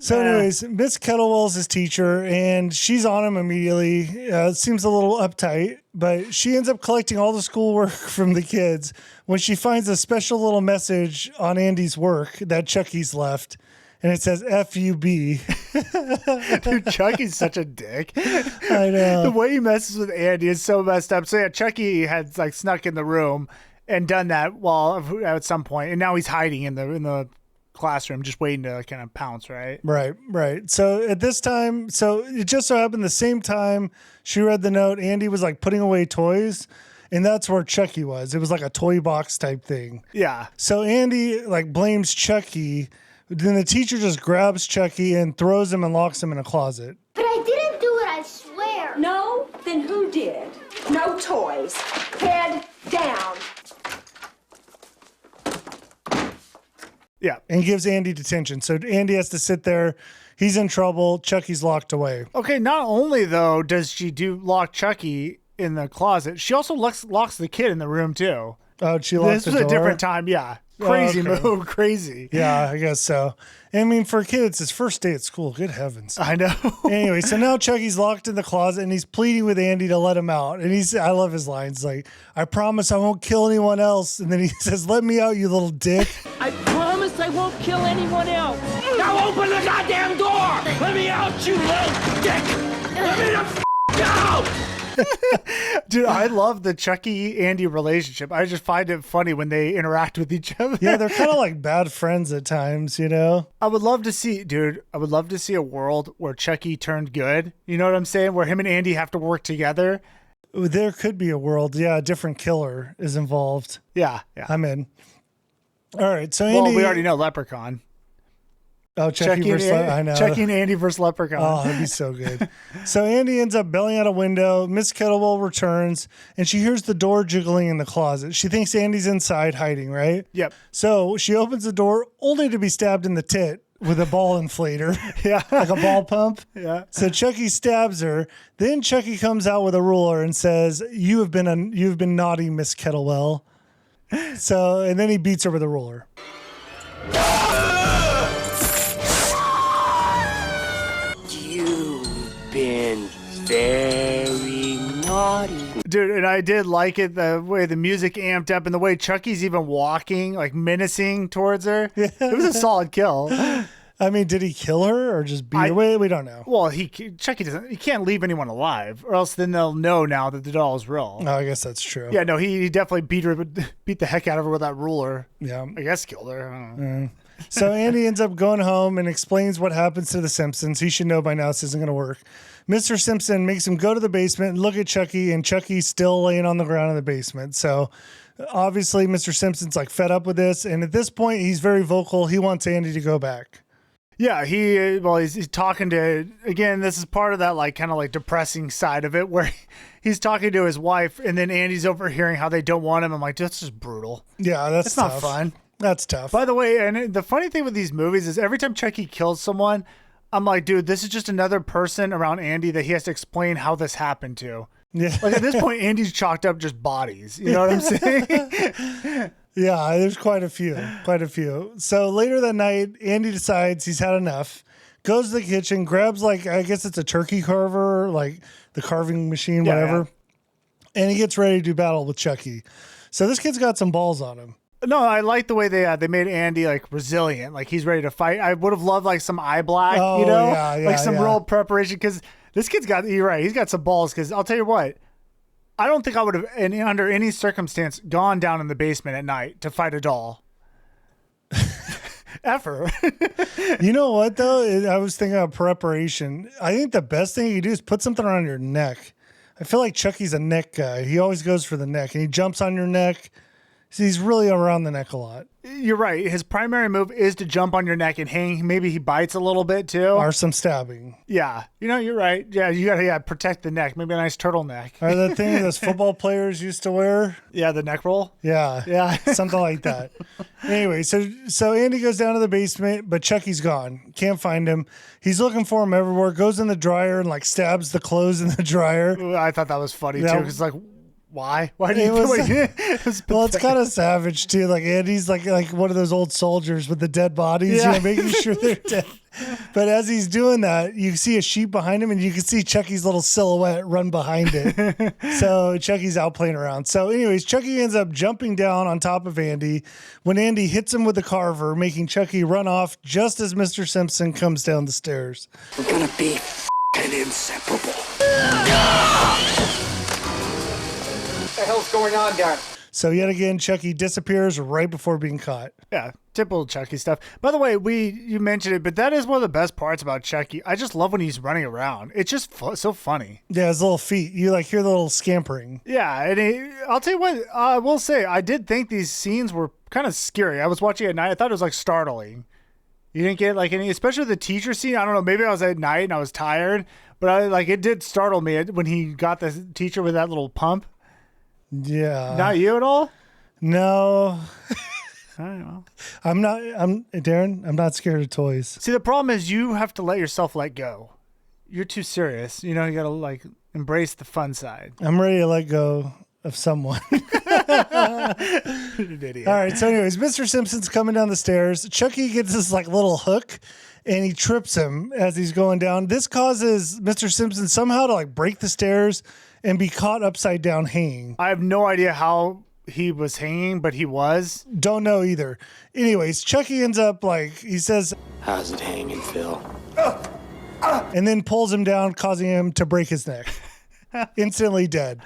So anyways, Miss Kettlewell's his teacher, and she's on him immediately. Seems a little uptight, but she ends up collecting all the schoolwork from the kids when she finds a special little message on Andy's work that Chucky's left, and it says F-U-B. Dude, Chucky's such a dick. I know. The way he messes with Andy is so messed up. So yeah, Chucky had like snuck in the room and done that at some point, and now he's hiding in the classroom, just waiting to kind of pounce, right? Right. So at this time, so it just so happened the same time she read the note, Andy was like putting away toys, and that's where Chucky was. It was like a toy box type thing. Yeah. So Andy like blames Chucky. Then the teacher just grabs Chucky and throws him and locks him in a closet. But I didn't do it, I swear. No? Then who did? No toys. Head down. Yeah. And gives Andy detention. So Andy has to sit there. He's in trouble. Chucky's locked away. Okay, not only, though, does she lock Chucky in the closet, she also locks the kid in the room, too. Oh, she locked the door? This was a different time, yeah. Crazy move, crazy. Yeah, I guess so. I mean, for a kid, it's his first day at school. Good heavens. I know. Anyway, so now Chucky's locked in the closet, and he's pleading with Andy to let him out. And I love his lines, like, I promise I won't kill anyone else. And then he says, let me out, you little dick. I promise I won't kill anyone else. Now open the goddamn door! Let me out, you little dick! Let me the f*** out! Dude, I love the Chucky-Andy relationship. I just find it funny when they interact with each other. Yeah, they're kind of like bad friends at times, you know? I would love to see a world where Chucky turned good. You know what I'm saying? Where him and Andy have to work together. There could be a world. Yeah, a different killer is involved. Yeah. I'm in. All right, so Andy... Well, we already know Leprechaun. Oh, Chucky versus I know. Chucky and Andy versus Leprechaun. Oh, that'd be so good. So Andy ends up bailing out a window. Miss Kettlewell returns, and she hears the door jiggling in the closet. She thinks Andy's inside hiding, right? Yep. So she opens the door, only to be stabbed in the tit with a ball inflator. Yeah. Like a ball pump. Yeah. So Chucky stabs her. Then Chucky comes out with a ruler and says, "You have been naughty, Miss Kettlewell." So, and then he beats her with a ruler. Been very naughty. Dude, and I did like it, the way the music amped up and the way Chucky's even walking, like menacing towards her. Yeah. It was a solid kill. I mean, did he kill her or just beat her away? We don't know. Well, Chucky doesn't. He can't leave anyone alive, or else then they'll know now that the doll is real. Oh, I guess that's true. Yeah, no, he definitely beat the heck out of her with that ruler. Yeah, I guess killed her. I don't know. So Andy ends up going home and explains what happens to the Simpsons. He should know by now this isn't going to work. Mr. Simpson makes him go to the basement and look at Chucky, and Chucky's still laying on the ground in the basement. So obviously Mr. Simpson's like fed up with this, and at this point he's very vocal. He wants Andy to go back. Yeah, he's talking to, again, this is part of that like kind of like depressing side of it where he's talking to his wife, and then Andy's overhearing how they don't want him. I'm like, that's just brutal. Yeah, that's not fun. That's tough. By the way, and the funny thing with these movies is every time Chucky kills someone, I'm like, dude, this is just another person around Andy that he has to explain how this happened to. Yeah. Like at this point, Andy's chalked up just bodies. You know what I'm saying? Yeah, there's quite a few. So later that night, Andy decides he's had enough, goes to the kitchen, grabs like, I guess it's a turkey carver, like the carving machine, whatever. Yeah. And he gets ready to do battle with Chucky. So this kid's got some balls on him. No, I like the way they made Andy like resilient, like he's ready to fight. I would have loved like some eye black, like some real preparation, because this kid's got, you're right, he's got some balls. Because I'll tell you what, I don't think I would have, under any circumstance, gone down in the basement at night to fight a doll. Ever. You know what though? I was thinking of preparation. I think the best thing you can do is put something around your neck. I feel like Chucky's a neck guy. He always goes for the neck, and he jumps on your neck. So he's really around the neck a lot. You're right. His primary move is to jump on your neck and hang. Maybe he bites a little bit too. Or some stabbing. Yeah. You're right. Yeah, you gotta protect the neck. Maybe a nice turtleneck. Or the thing those football players used to wear. Yeah, the neck roll. Yeah. Something like that. Anyway, so Andy goes down to the basement, but Chucky's gone. Can't find him. He's looking for him everywhere. Goes in the dryer and like stabs the clothes in the dryer. Ooh, I thought that was funny too. Because like, why? Why do it you was, do it? Well, it's kind of savage too. Like Andy's like one of those old soldiers with the dead bodies, making sure they're dead. But as he's doing that, you see a sheep behind him, and you can see Chucky's little silhouette run behind it. So Chucky's out playing around. So anyways, Chucky ends up jumping down on top of Andy when Andy hits him with the carver, making Chucky run off just as Mr. Simpson comes down the stairs. We're gonna be f***ing inseparable. What the hell's going on, Dad? So yet again, Chucky disappears right before being caught. Yeah, typical Chucky stuff. By the way, you mentioned it, but that is one of the best parts about Chucky. I just love when he's running around. It's just so funny. Yeah, his little feet. You like hear the little scampering. Yeah, and I'll tell you what, I will say, I did think these scenes were kind of scary. I was watching at night. I thought it was like startling. You didn't get like any, especially the teacher scene. I don't know, maybe I was at night and I was tired, but it did startle me when he got the teacher with that little pump. Yeah. Not you at all? No. I don't know. Darren, I'm not scared of toys. See, the problem is you have to let yourself let go. You're too serious. You got to like embrace the fun side. I'm ready to let go of someone. An idiot. All right. So anyways, Mr. Simpson's coming down the stairs. Chucky gets this like little hook and he trips him as he's going down. This causes Mr. Simpson somehow to like break the stairs and be caught upside down hanging. I have no idea how he was hanging, but he was. Don't know either. Anyways, Chucky ends up he says, "How's it hanging, Phil?" And then pulls him down, causing him to break his neck. Instantly dead.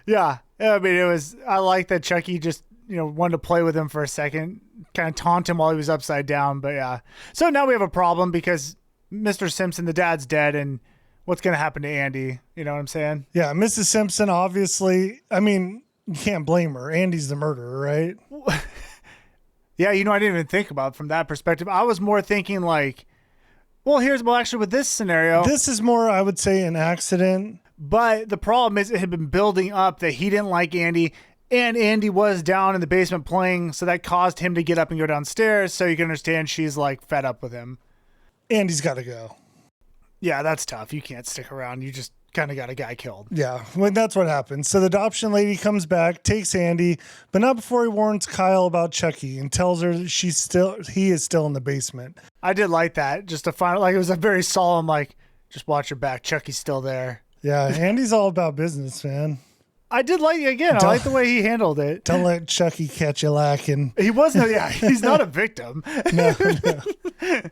Yeah. I mean, I like that Chucky just, wanted to play with him for a second, kind of taunt him while he was upside down. But yeah. So now we have a problem because Mr. Simpson, the dad's dead, and what's going to happen to Andy? You know what I'm saying? Yeah. Mrs. Simpson, obviously, I mean, you can't blame her. Andy's the murderer, right? Yeah. I didn't even think about it from that perspective. I was more thinking like Well, actually with this scenario, This is more, I would say, an accident. but the problem is it had been building up that he didn't like Andy, and Andy was down in the basement playing, so that caused him to get up and go downstairs. So you can understand she's like fed up with him. Andy's got to go. Yeah, that's tough. You can't stick around. You just kind of got a guy killed. Yeah, well, that's what happens. So the adoption lady comes back, takes Andy, but not before he warns Kyle about Chucky and tells her that he is still in the basement. I did like that. Just to find like it was a very solemn, like, just watch your back. Chucky's still there. Yeah, Andy's all about business, man. I did like I like the way he handled it. Don't let Chucky catch you lacking. He wasn't. Yeah, he's not a victim. No.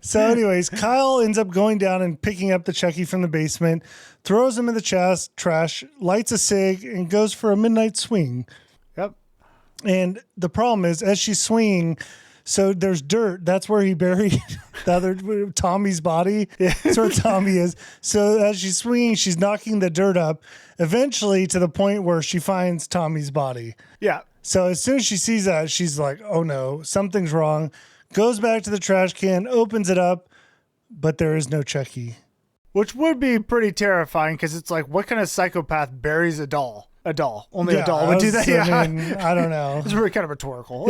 So anyways, Kyle ends up going down and picking up the Chucky from the basement, throws him in the trash, lights a cig, and goes for a midnight swing. Yep. And the problem is, as she's swinging, so there's dirt. That's where he buried the other Tommy's body. That's where Tommy is. So as she's swinging, she's knocking the dirt up, eventually to the point where she finds Tommy's body. Yeah. So as soon as she sees that, she's like, oh no, something's wrong. Goes back to the trash can, opens it up, but there is no Chucky. Which would be pretty terrifying because it's like, what kind of psychopath buries a doll? A doll. Only a doll would do that. I mean, I don't know. It's really kind of rhetorical.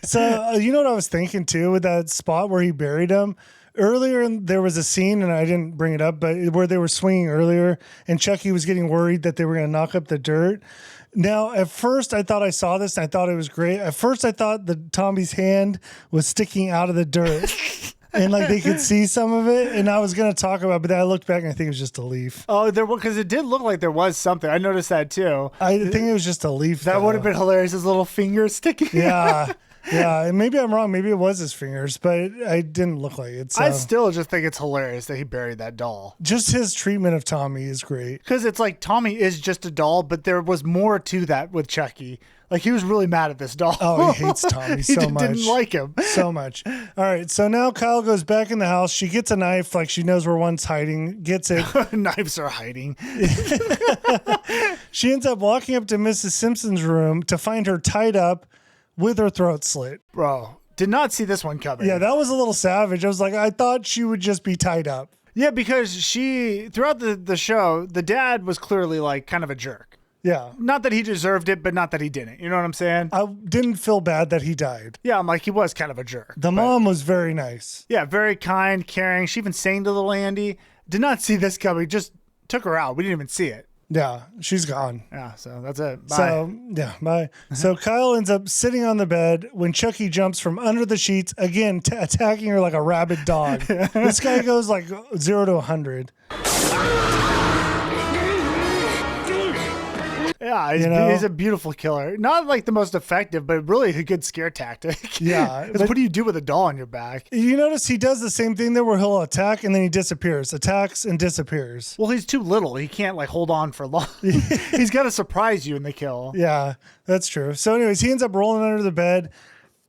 So you know what I was thinking too with that spot where he buried him? Earlier, there was a scene, and I didn't bring it up, but where they were swinging earlier, and Chucky was getting worried that they were going to knock up the dirt. Now, at first, I thought I saw this, and I thought it was great. At first, I thought that Tommy's hand was sticking out of the dirt, and like they could see some of it, and I was going to talk about it, but then I looked back, and I think it was just a leaf. Oh, because it did look like there was something. I noticed that, too. I think it was just a leaf, That would have been hilarious, his little finger sticking Yeah. Yeah, and maybe I'm wrong. Maybe it was his fingers, but I didn't look like it. So. I still just think it's hilarious that he buried that doll. Just his treatment of Tommy is great. Because it's like Tommy is just a doll, but there was more to that with Chucky. Like, he was really mad at this doll. Oh, he hates Tommy so much. He didn't like him. So much. All right, so now Kyle goes back in the house. She gets a knife, like she knows where one's hiding, gets it. Knives are hiding. She ends up walking up to Mrs. Simpson's room to find her tied up with her throat slit. Bro, did not see this one coming. Yeah, that was a little savage. I was like, I thought she would just be tied up. Yeah, because throughout the show, the dad was clearly like kind of a jerk. Yeah. Not that he deserved it, but not that he didn't. You know what I'm saying? I didn't feel bad that he died. Yeah, I'm like, he was kind of a jerk. The mom was very nice. Yeah, very kind, caring. She even sang to little Andy. Did not see this coming. Just took her out. We didn't even see it. Yeah, she's gone. Yeah, so that's it. Bye. So, yeah, bye. So Kyle ends up sitting on the bed when Chucky jumps from under the sheets, again, attacking her like a rabid dog. This guy goes like 0 to 100. Yeah, he's a beautiful killer. Not like the most effective, but really a good scare tactic. Yeah. What do you do with a doll on your back? You notice he does the same thing there where he'll attack and then he disappears. Attacks and disappears. Well, he's too little. He can't like hold on for long. He's got to surprise you in the kill. Yeah, that's true. So anyways, he ends up rolling under the bed.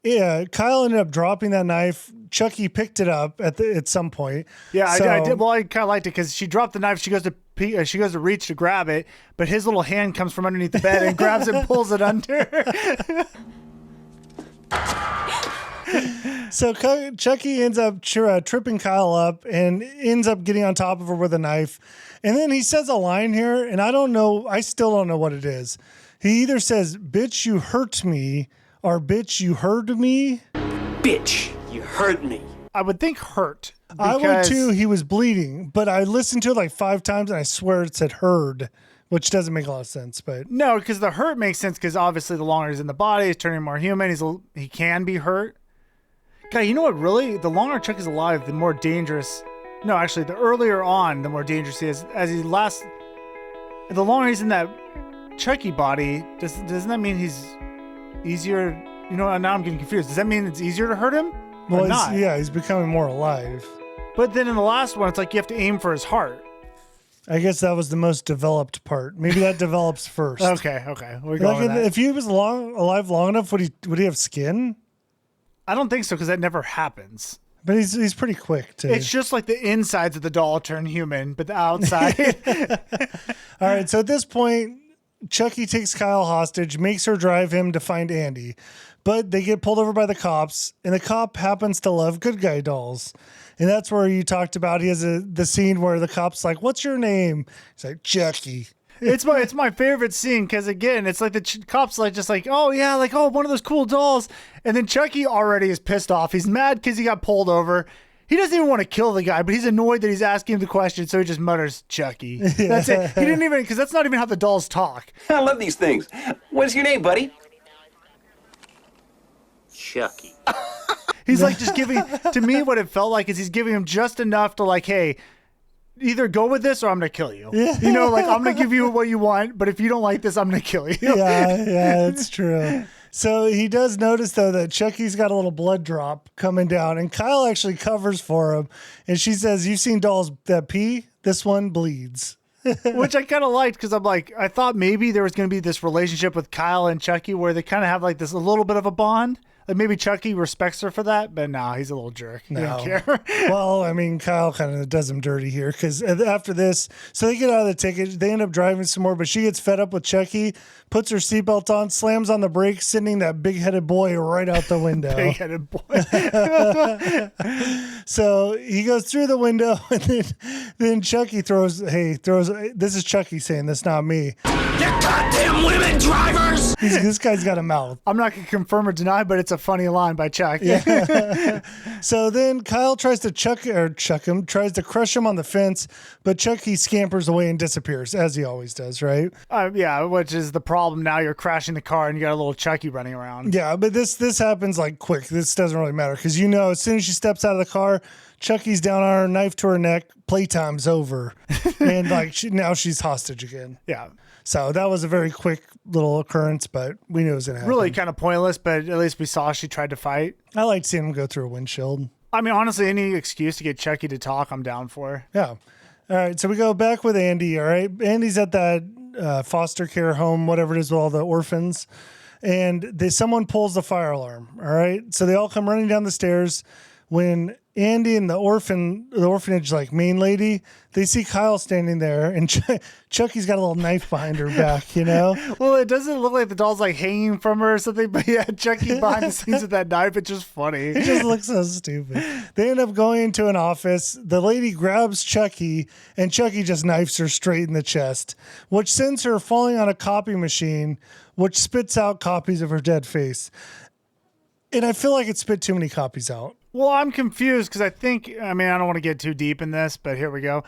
Yeah, Kyle ended up dropping that knife. Chucky picked it up at some point. Yeah, I did. Well, I kind of liked it because she dropped the knife. She goes to reach to grab it, but his little hand comes from underneath the bed and grabs it and pulls it under. So Chucky ends up tripping Kyle up and ends up getting on top of her with a knife. And then he says a line here, and I still don't know what it is. He either says, "Bitch, you hurt me," or "Bitch, you heard me." Bitch, you hurt me. I would think hurt. I would too. He was bleeding, but I listened to it like 5 times and I swear it said heard, which doesn't make a lot of sense. But no, because the hurt makes sense because obviously the longer he's in the body, he's turning more human. He can be hurt. God, you know what? Really, the longer Chuck is alive, the more dangerous. No, actually, the earlier on, the more dangerous he is. The longer he's in that Chucky body, doesn't that mean he's easier? You know, now I'm getting confused. Does that mean it's easier to hurt him? Well, he's becoming more alive. But then in the last one, it's like you have to aim for his heart. I guess that was the most developed part. Maybe that develops first. Okay. We're going with that. If he was alive long enough, would he have skin? I don't think so because that never happens. But he's pretty quick too. It's just like the insides of the doll turn human, but the outside. All right. So at this point, Chucky takes Kyle hostage, makes her drive him to find Andy. But they get pulled over by the cops, and the cop happens to love good guy dolls. And that's where you talked about, he has the scene where the cop's like, what's your name? He's like, Chucky. It's my favorite scene because, again, it's like the cops like just like, oh, yeah, like, oh, one of those cool dolls. And then Chucky already is pissed off. He's mad because he got pulled over. He doesn't even want to kill the guy, but he's annoyed that he's asking him the question, so he just mutters, Chucky. That's it. He didn't even, because that's not even how the dolls talk. I love these things. What's your name, buddy? Chucky. He's like just giving, to me, what it felt like is he's giving him just enough to like, hey, either go with this or I'm going to kill you. Yeah. You know, like, I'm going to give you what you want, but if you don't like this, I'm going to kill you. Yeah, it's true. So he does notice, though, that Chucky's got a little blood drop coming down, and Kyle actually covers for him. And she says, you've seen dolls that pee? This one bleeds. Which I kind of liked because I'm like, I thought maybe there was going to be this relationship with Kyle and Chucky where they kind of have like this a little bit of a bond. Like maybe Chucky respects her for that, but no, he's a little jerk. He don't care. Well, I mean, Kyle kind of does him dirty here because after this, so they get out of the ticket. They end up driving some more, but she gets fed up with Chucky, puts her seatbelt on, slams on the brakes, sending that big-headed boy right out the window. Big-headed boy. So he goes through the window, and then Chucky throws, this is Chucky saying this, not me. You goddamn women drivers! This guy's got a mouth. I'm not going to confirm or deny, but it's a funny line by Chuck. Yeah. So then Kyle tries to chuck him, tries to crush him on the fence, but Chucky scampers away and disappears, as he always does, right? Yeah, which is the problem now. You're crashing the car and you got a little Chucky running around. Yeah, but this happens like quick. This doesn't really matter because you know as soon as she steps out of the car, Chucky's down on her, knife to her neck, playtime's over. And like now she's hostage again. Yeah. So that was a very quick little occurrence, but we knew it was going to happen. Really kind of pointless, but at least we saw she tried to fight. I liked seeing him go through a windshield. I mean, honestly, any excuse to get Chucky to talk, I'm down for. Yeah. All right, so we go back with Andy, all right? Andy's at that foster care home, whatever it is, with all the orphans, and someone pulls the fire alarm, all right? So they all come running down the stairs. When Andy and the orphanage like main lady, they see Kyle standing there, and Chucky's got a little knife behind her back, you know? Well, it doesn't look like the doll's like hanging from her or something, but yeah, Chucky behind the scenes with that knife, it's just funny. It just looks so stupid. They end up going into an office. The lady grabs Chucky, and Chucky just knifes her straight in the chest, which sends her falling on a copy machine, which spits out copies of her dead face. And I feel like it spit too many copies out. Well, I'm confused because I don't want to get too deep in this, but here we go.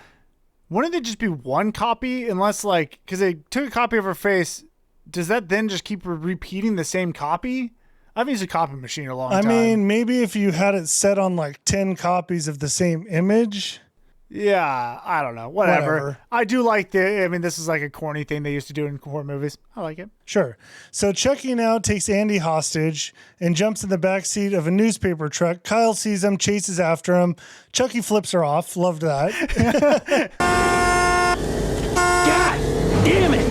Wouldn't it just be one copy unless like, because they took a copy of her face, does that then just keep repeating the same copy? I've used a copy machine a long time. I mean, maybe if you had it set on like 10 copies of the same image. Yeah, I don't know. Whatever. I do like this is like a corny thing they used to do in horror movies. I like it. Sure. So Chucky now takes Andy hostage and jumps in the backseat of a newspaper truck. Kyle sees him, chases after him. Chucky flips her off. Loved that. God damn it!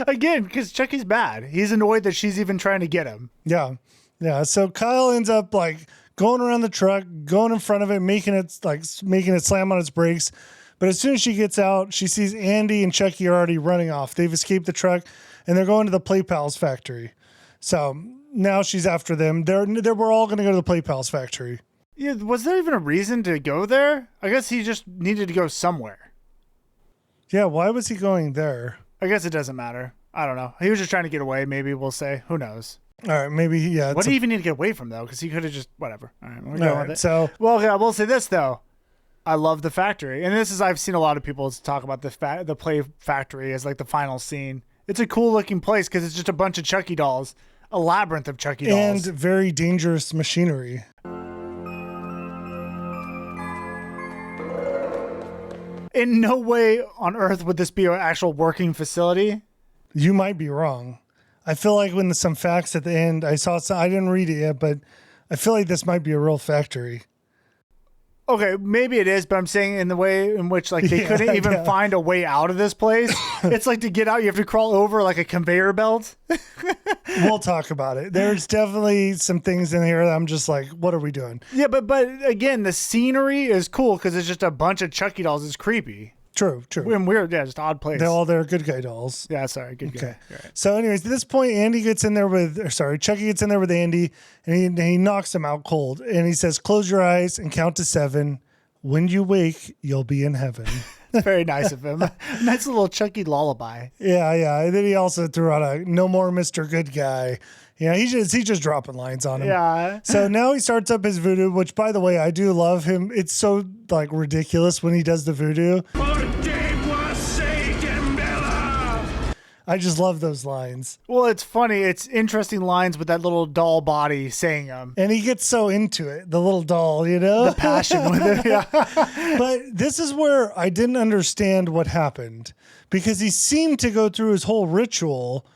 Again, because Chucky's bad. He's annoyed that she's even trying to get him. Yeah. Yeah. So Kyle ends up like going around the truck, going in front of it, making it slam on its brakes. But as soon as she gets out, she sees Andy and Chucky are already running off. They've escaped the truck, and they're going to the Play Pals factory. So now she's after them. We're all going to go to the Play Pals factory. Yeah, was there even a reason to go there? I guess he just needed to go somewhere. Yeah, why was he going there? I guess it doesn't matter. I don't know. He was just trying to get away, maybe we'll say. Who knows? All right, maybe, yeah. What do you even need to get away from, though? Because he could have just, whatever. All right, we'll go with it. So, well, okay, I will say this, though. I love the factory. And I've seen a lot of people talk about the Play Factory as like the final scene. It's a cool looking place because it's just a bunch of Chucky dolls, a labyrinth of Chucky dolls. And very dangerous machinery. In no way on earth would this be an actual working facility. You might be wrong. I feel like when some facts at the end, I didn't read it yet, but I feel like this might be a real factory. Okay, maybe it is, but I'm saying in the way in which like they couldn't even find a way out of this place. It's like to get out, you have to crawl over like a conveyor belt. We'll talk about it. There's definitely some things in here that I'm just like, what are we doing? Yeah, but again, the scenery is cool because it's just a bunch of Chucky dolls. It's creepy. True. And weird, just odd place. They're good guy dolls. Yeah, sorry, good guy. Right. So anyways, at this point, Chucky gets in there with Andy, and he knocks him out cold. And he says, close your eyes and count to 7. When you wake, you'll be in heaven. Very nice of him. Nice little Chucky lullaby. Yeah. And then he also threw out a no more Mr. Good Guy. Yeah, he's just dropping lines on him. Yeah. So now he starts up his voodoo, which, by the way, I do love him. It's so like ridiculous when he does the voodoo. I just love those lines. Well, it's funny. It's interesting lines with that little doll body saying them. And he gets so into it, the little doll, you know? The passion with it, yeah. But this is where I didn't understand what happened. Because he seemed to go through his whole ritual,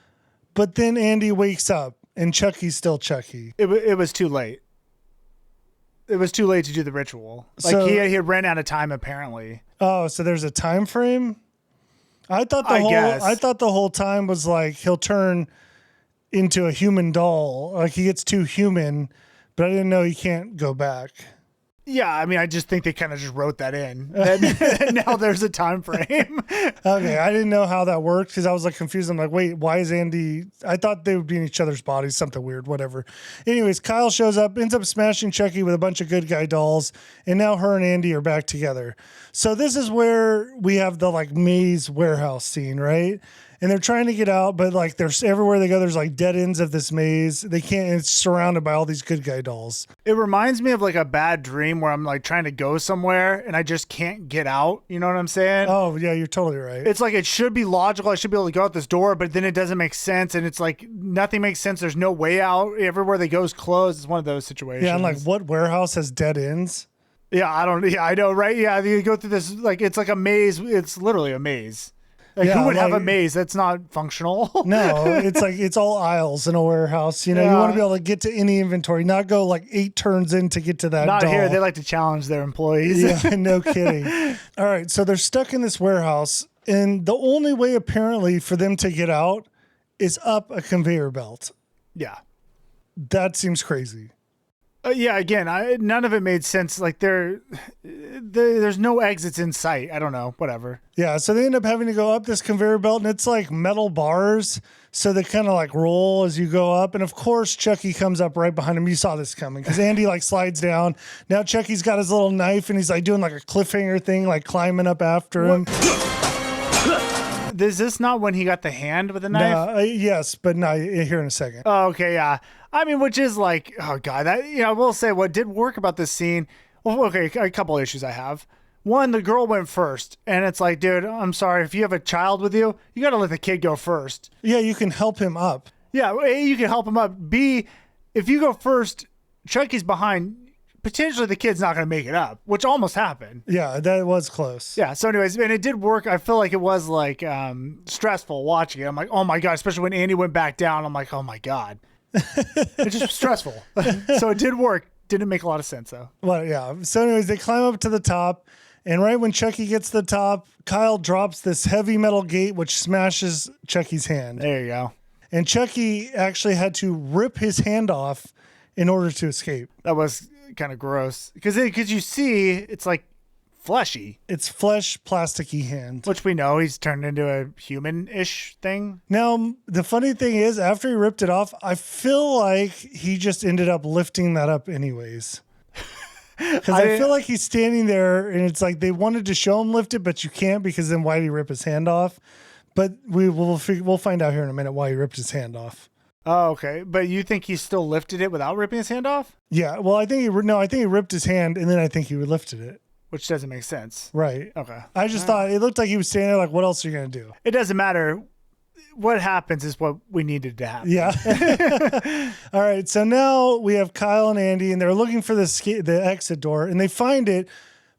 but then Andy wakes up and Chucky's still Chucky. It was too late. It was too late to do the ritual. Like, so, he ran out of time, apparently. Oh, so there's a time frame? I thought the whole time was like he'll turn into a human doll, like he gets too human, but I didn't know he can't go back. Yeah, I mean, I just think they kind of just wrote that in, and now there's a time frame. Okay, I didn't know how that worked because I was like confused. I'm like, wait, why is Andy? I thought they would be in each other's bodies, something weird, whatever. Anyways, Kyle shows up, ends up smashing Chucky with a bunch of good guy dolls, and now her and Andy are back together. So this is where we have the like maze warehouse scene, right? And they're trying to get out, but like there's everywhere they go, there's like dead ends of this maze. They can't, it's surrounded by all these good guy dolls. It reminds me of like a bad dream where I'm like trying to go somewhere and I just can't get out. You know what I'm saying? Oh, yeah, you're totally right. It's like it should be logical. I should be able to go out this door, but then it doesn't make sense. And it's like nothing makes sense. There's no way out. Everywhere they go is closed. It's one of those situations. Yeah, and like what warehouse has dead ends? Yeah, I know, right? Yeah, you go through this, like, it's like a maze. It's literally a maze. Like, yeah, who would have a maze that's not functional? No, it's like it's all aisles in a warehouse. You know, you want to be able to get to any inventory, not go like 8 turns in to get to that Not doll. here. They like to challenge their employees. Yeah, no kidding. All right, so they're stuck in this warehouse, and the only way apparently for them to get out is up a conveyor belt. Yeah. That seems crazy. Yeah, again, none of it made sense. Like there's no exits in sight. I don't know, whatever. Yeah, so they end up having to go up this conveyor belt, and it's like metal bars, so they kind of like roll as you go up. And of course, Chucky comes up right behind him. You saw this coming because Andy like slides down. Now Chucky's got his little knife, and he's like doing like a cliffhanger thing, like climbing up after him. Is this not when he got the hand with the knife? Yes, but no, here in a second. Oh, okay, yeah. I mean, which is like, oh God, that, you know, I will say what did work about this scene. Well, okay, a couple issues I have. One, the girl went first, and it's like, dude, I'm sorry, if you have a child with you, you got to let the kid go first. Yeah, you can help him up. Yeah, A, you can help him up. B, if you go first, Chucky's behind. Potentially the kid's not going to make it up, which almost happened. Yeah, that was close. Yeah, so anyways, and it did work. I feel like it was like stressful watching it. I'm like, oh my God, especially when Andy went back down. I'm like, oh my God. It's just stressful. So it did work. Didn't make a lot of sense though. Well, yeah. So anyways, they climb up to the top, and right when Chucky gets to the top, Kyle drops this heavy metal gate, which smashes Chucky's hand. There you go. And Chucky actually had to rip his hand off in order to escape. That was kind of gross because you see it's like fleshy. It's flesh, plasticky hand, which we know he's turned into a human-ish thing. Now the funny thing is, after he ripped it off, I feel like he just ended up lifting that up anyways. Because I feel like he's standing there, and it's like they wanted to show him lift it, but you can't because then why'd he rip his hand off? But we'll find out here in a minute why he ripped his hand off. Oh, okay. But you think he still lifted it without ripping his hand off? Yeah. Well, I think he ripped his hand, and then I think he lifted it. Which doesn't make sense. Right. Okay. I just thought it looked like he was standing there like, what else are you going to do? It doesn't matter. What happens is what we needed to happen. Yeah. All right. So now we have Kyle and Andy, and they're looking for the exit door, and they find it.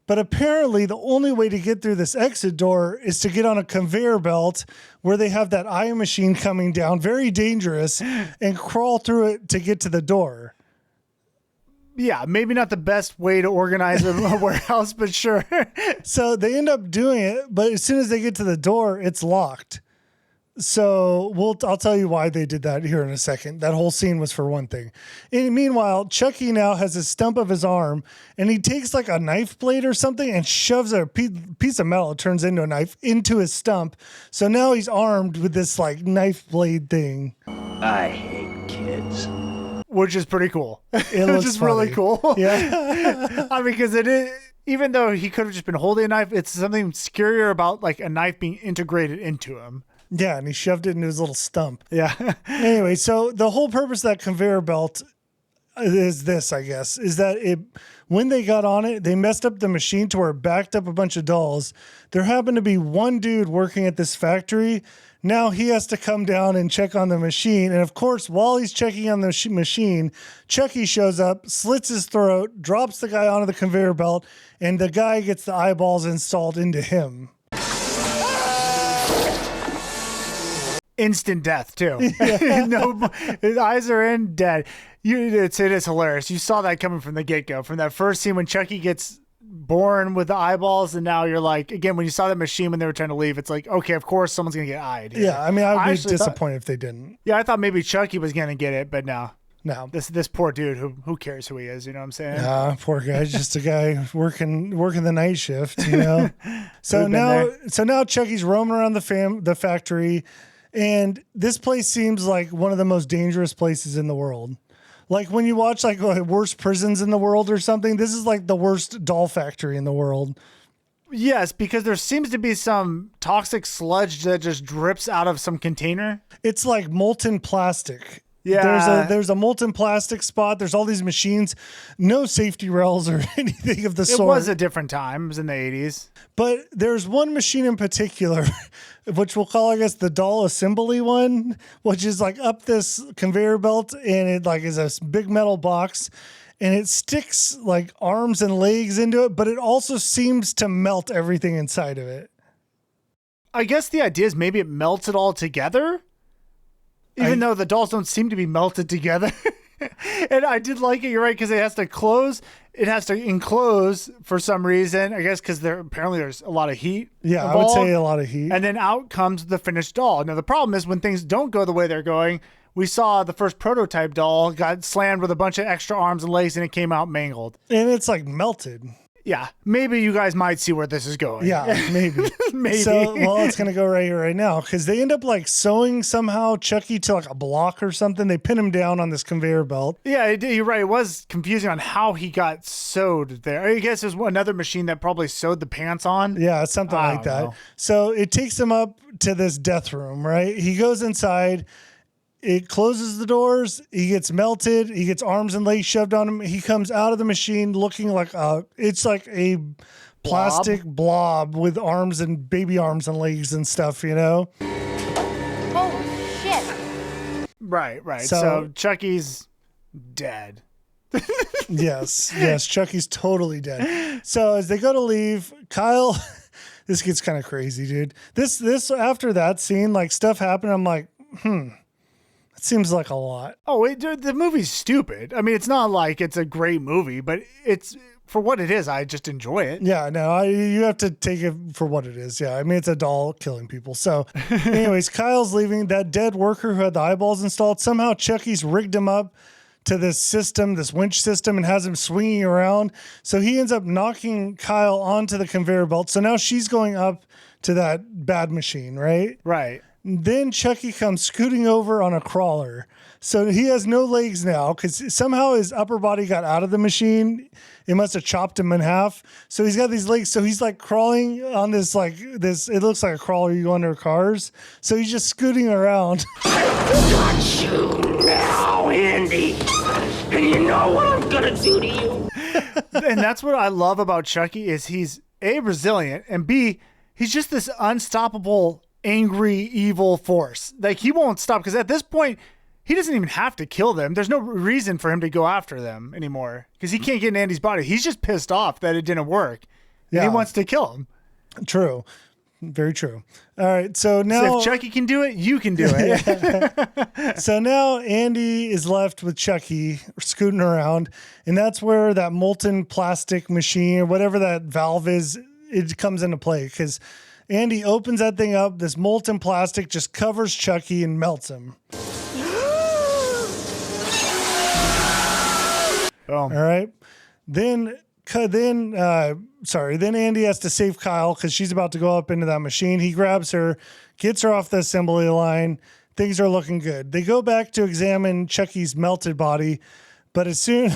But apparently the only way to get through this exit door is to get on a conveyor belt where they have that eye machine coming down, very dangerous, and crawl through it to get to the door. Yeah, maybe not the best way to organize a warehouse, but sure. So they end up doing it, but as soon as they get to the door, it's locked. So I'll tell you why they did that here in a second. That whole scene was for one thing. And meanwhile, Chucky now has a stump of his arm, and he takes like a knife blade or something and shoves a piece of metal, it turns into a knife, into his stump. So now he's armed with this like knife blade thing. I hate kids. Which is pretty cool. It looks Which is funny. really cool. Yeah. I mean, because it is, even though he could have just been holding a knife, it's something scarier about like a knife being integrated into him. Yeah, and he shoved it into his little stump. Yeah. Anyway, so the whole purpose of that conveyor belt is this, I guess, is that when they got on it, they messed up the machine to where it backed up a bunch of dolls. There happened to be one dude working at this factory. Now he has to come down and check on the machine. And of course, while he's checking on the machine, Chucky shows up, slits his throat, drops the guy onto the conveyor belt, and the guy gets the eyeballs installed into him. Instant death too. No, his eyes are in, dead. It is hilarious. You saw that coming from the get-go, from that first scene when Chucky gets born with the eyeballs, and now you're like, again, when you saw that machine when they were trying to leave, it's like, okay, of course someone's gonna get eyed here. Yeah, I mean, I would be disappointed if they didn't. Yeah, I thought maybe Chucky was gonna get it, but no. No, this poor dude who cares who he is, you know what I'm saying? Yeah, poor guy, just a guy working the night shift, you know. So now Chucky's roaming around the factory, and this place seems like one of the most dangerous places in the world. Like when you watch like worst prisons in the world or something, this is like the worst doll factory in the world. Yes, because there seems to be some toxic sludge that just drips out of some container. It's like molten plastic. Yeah. There's a molten plastic spot. There's all these machines, no safety rails or anything of the sort. It was a different time. It was in the 80s. But there's one machine in particular, which we'll call, I guess, the doll assembly one, which is like up this conveyor belt, and it like is a big metal box, and it sticks like arms and legs into it, but it also seems to melt everything inside of it. I guess the idea is maybe it melts it all together. Even though the dolls don't seem to be melted together. And I did like it. You're right, because it has to close. It has to enclose for some reason. I guess because there's a lot of heat. Yeah, involved. I would say a lot of heat. And then out comes the finished doll. Now, the problem is when things don't go the way they're going, we saw the first prototype doll got slammed with a bunch of extra arms and legs, and it came out mangled. And it's like melted. Yeah, maybe you guys might see where this is going. Yeah, maybe. Maybe. So, it's going to go right here, right now, because they end up like sewing somehow Chucky to like a block or something. They pin him down on this conveyor belt. Yeah, you're right. It was confusing on how he got sewed there. I guess there's another machine that probably sewed the pants on. Yeah, something like that. Know. So it takes him up to this death room, right? He goes inside. It closes the doors. He gets melted. He gets arms and legs shoved on him. He comes out of the machine looking like it's like a plastic blob with arms and baby arms and legs and stuff, you know? Oh, shit. Right. So Chucky's dead. Yes, Chucky's totally dead. So as they go to leave, Kyle, this gets kind of crazy, dude. This after that scene, like stuff happened. I'm like, it seems like a lot. Oh, the movie's stupid. I mean, it's not like it's a great movie, but it's for what it is. I just enjoy it. Yeah, no, you have to take it for what it is. Yeah, I mean, it's a doll killing people. So anyways, Kyle's leaving. That dead worker who had the eyeballs installed, somehow Chucky's rigged him up to this system, this winch system, and has him swinging around. So he ends up knocking Kyle onto the conveyor belt. So now she's going up to that bad machine, right? Right. Then Chucky comes scooting over on a crawler. So he has no legs now because somehow his upper body got out of the machine. It must have chopped him in half. So he's got these legs. So he's like crawling on this, it looks like a crawler you go under cars. So he's just scooting around. Got you now, Andy. And you know what I'm gonna do to you. And that's what I love about Chucky is he's A, resilient, and B, he's just this unstoppable, angry, evil force. Like he won't stop because at this point, he doesn't even have to kill them. There's no reason for him to go after them anymore because he can't get in Andy's body. He's just pissed off that it didn't work. Yeah. And he wants to kill him. True. Very true. All right. So now if Chucky can do it, you can do it. So now Andy is left with Chucky scooting around, and that's where that molten plastic machine or whatever that valve is, it comes into play because Andy opens that thing up. This molten plastic just covers Chucky and melts him. All right. Then Andy has to save Kyle because she's about to go up into that machine. He grabs her, gets her off the assembly line. Things are looking good. They go back to examine Chucky's melted body, but as soon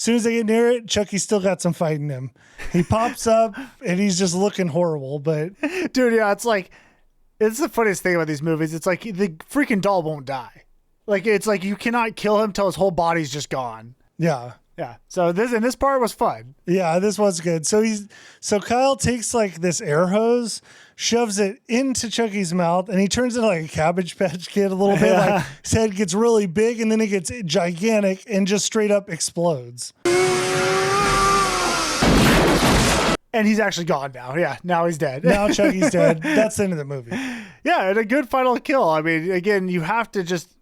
as they get near it, Chucky's still got some fight in him. He pops up and he's just looking horrible. But dude, yeah, it's the funniest thing about these movies. It's like the freaking doll won't die. Like it's like you cannot kill him till his whole body's just gone. Yeah. Yeah. So this part was fun. Yeah, this was good. So Kyle takes like this air hose, shoves it into Chucky's mouth, and he turns into like a Cabbage Patch Kid a little bit. Yeah. Like his head gets really big and then it gets gigantic and just straight up explodes. And he's actually gone now. Yeah, now he's dead. Now Chucky's dead. That's the end of the movie. Yeah, and a good final kill. I mean, again, you have to just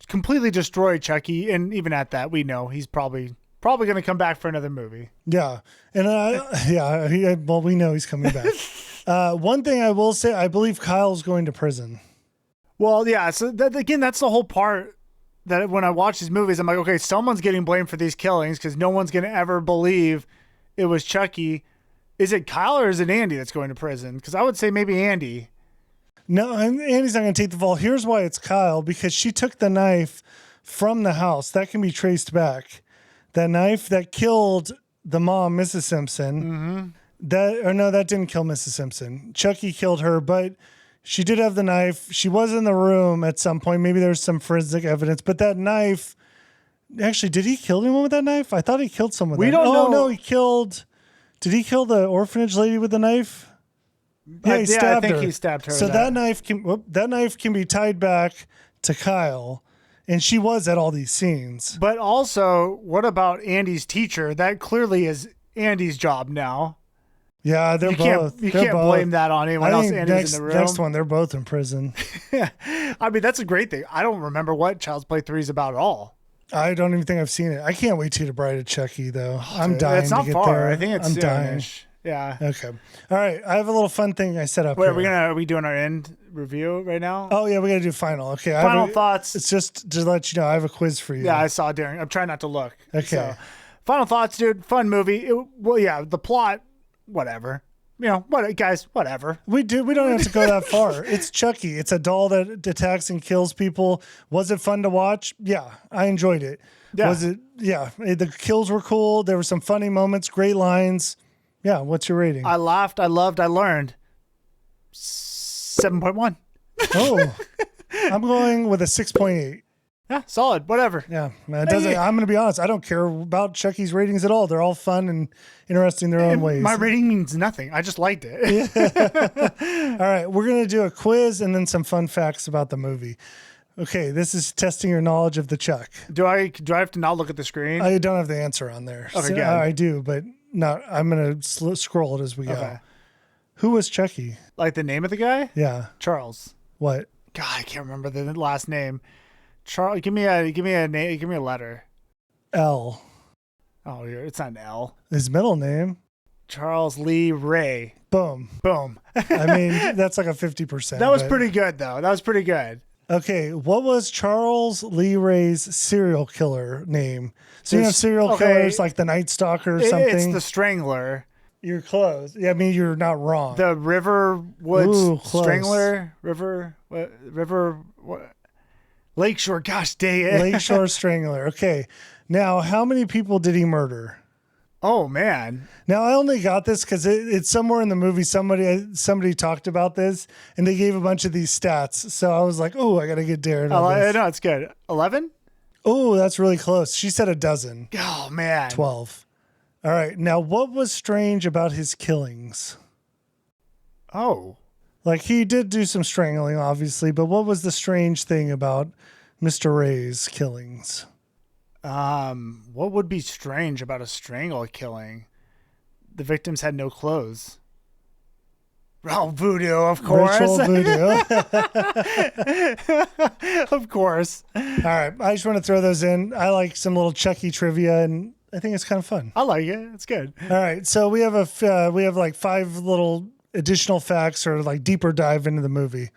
completely destroy Chucky, and even at that, we know he's probably going to come back for another movie. Yeah. And we know he's coming back. One thing I will say, I believe Kyle's going to prison. Well, yeah. So that's the whole part that when I watch these movies, I'm like, okay, someone's getting blamed for these killings because no one's going to ever believe it was Chucky. Is it Kyle or is it Andy that's going to prison? Because I would say maybe Andy. No, Andy's not going to take the fall. Here's why it's Kyle, because she took the knife from the house. That can be traced back. That knife that killed the mom, Mrs. Simpson. Mm-hmm. That didn't kill Mrs. Simpson. Chucky killed her, but she did have the knife. She was in the room at some point. Maybe there's some forensic evidence, but that knife, actually, did he kill anyone with that knife? I thought he killed someone with that. We don't know. No, did he kill the orphanage lady with the knife? Yeah, he stabbed her. He stabbed her. So that knife can be tied back to Kyle, and she was at all these scenes. But also, what about Andy's teacher? That clearly is Andy's job now. Yeah, they're both. You can't blame that on anyone else. Andy's in the room. Next one, they're both in prison. I mean, that's a great thing. I don't remember what Child's Play 3 is about at all. I don't even think I've seen it. I can't wait to see The Bride of Chucky, though. I'm dying it's not to get far. there. I think it's I'm dying. Yeah. Okay. All right. I have a little fun thing I set up. Wait, here. are we doing our end review right now? Oh yeah, we got to do final. Okay. Final thoughts. It's just to let you know, I have a quiz for you. Yeah, I saw during. I'm trying not to look. Okay. So, final thoughts, dude. Fun movie. The plot, whatever. Guys, whatever. We don't have to go that far. It's Chucky. It's a doll that attacks and kills people. Was it fun to watch? Yeah, I enjoyed it. Yeah. Was it? Yeah. The kills were cool. There were some funny moments, great lines. Yeah. What's your rating? I laughed. I loved. I learned. 7.1. Oh, I'm going with a 6.8. Yeah, solid. Whatever. Yeah, man. It doesn't. I'm going to be honest. I don't care about Chucky's ratings at all. They're all fun and interesting in their own ways. My rating means nothing. I just liked it. All right, we're going to do a quiz and then some fun facts about the movie. Okay, this is testing your knowledge of the Chuck. Do I have to not look at the screen? I don't have the answer on there. Okay, so, good. I do, but not. I'm going to scroll it as we go. Okay. Who was Chucky? Like the name of the guy? Yeah. Charles. What? God, I can't remember the last name. Charles. Give me a name. Give me a letter. L. Oh, it's not an L. His middle name. Charles Lee Ray. Boom. I mean, that's like a 50%. That was pretty good, though. That was pretty good. Okay, what was Charles Lee Ray's serial killer name? So you have serial killers like the Night Stalker or something? It's the Strangler. You're close. Yeah, I mean, you're not wrong. The River Woods Strangler? River what? Lakeshore, gosh dang it. Lakeshore Strangler. Okay. Now, how many people did he murder? Oh, man. Now, I only got this because it's somewhere in the movie. Somebody talked about this, and they gave a bunch of these stats. So I was like, oh, I got to get Darren on this. No, it's good. 11? Oh, that's really close. She said a dozen. Oh, man. 12. All right. Now, what was strange about his killings? Oh. Like, he did do some strangling, obviously, but what was the strange thing about Mr. Ray's killings? What would be strange about a strangle killing? The victims had no clothes. Oh, voodoo, of course. Ritual voodoo. Of course. All right. I just want to throw those in. I like some little Chucky trivia, and I think it's kind of fun. I like it. It's good. All right. So we have like 5 little additional facts or like deeper dive into the movie.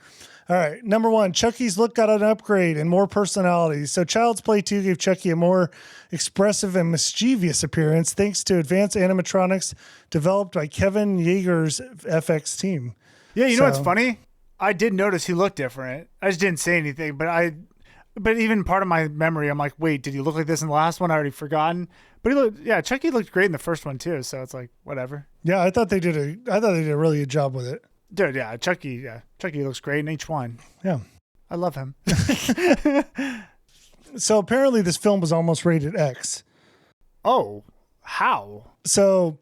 All right. Number 1, Chucky's look got an upgrade and more personality. So Child's Play 2 gave Chucky a more expressive and mischievous appearance thanks to advanced animatronics developed by Kevin Yeager's FX team. Yeah, you know what's funny? I did notice he looked different. I just didn't say anything, but even part of my memory, I'm like, wait, did he look like this in the last one? I already forgotten. But Chucky looked great in the first one too, so it's like whatever. Yeah, I thought they did a really good job with it. Dude, Chucky looks great in each one. Yeah. I love him. So apparently this film was almost rated X. Oh, how? So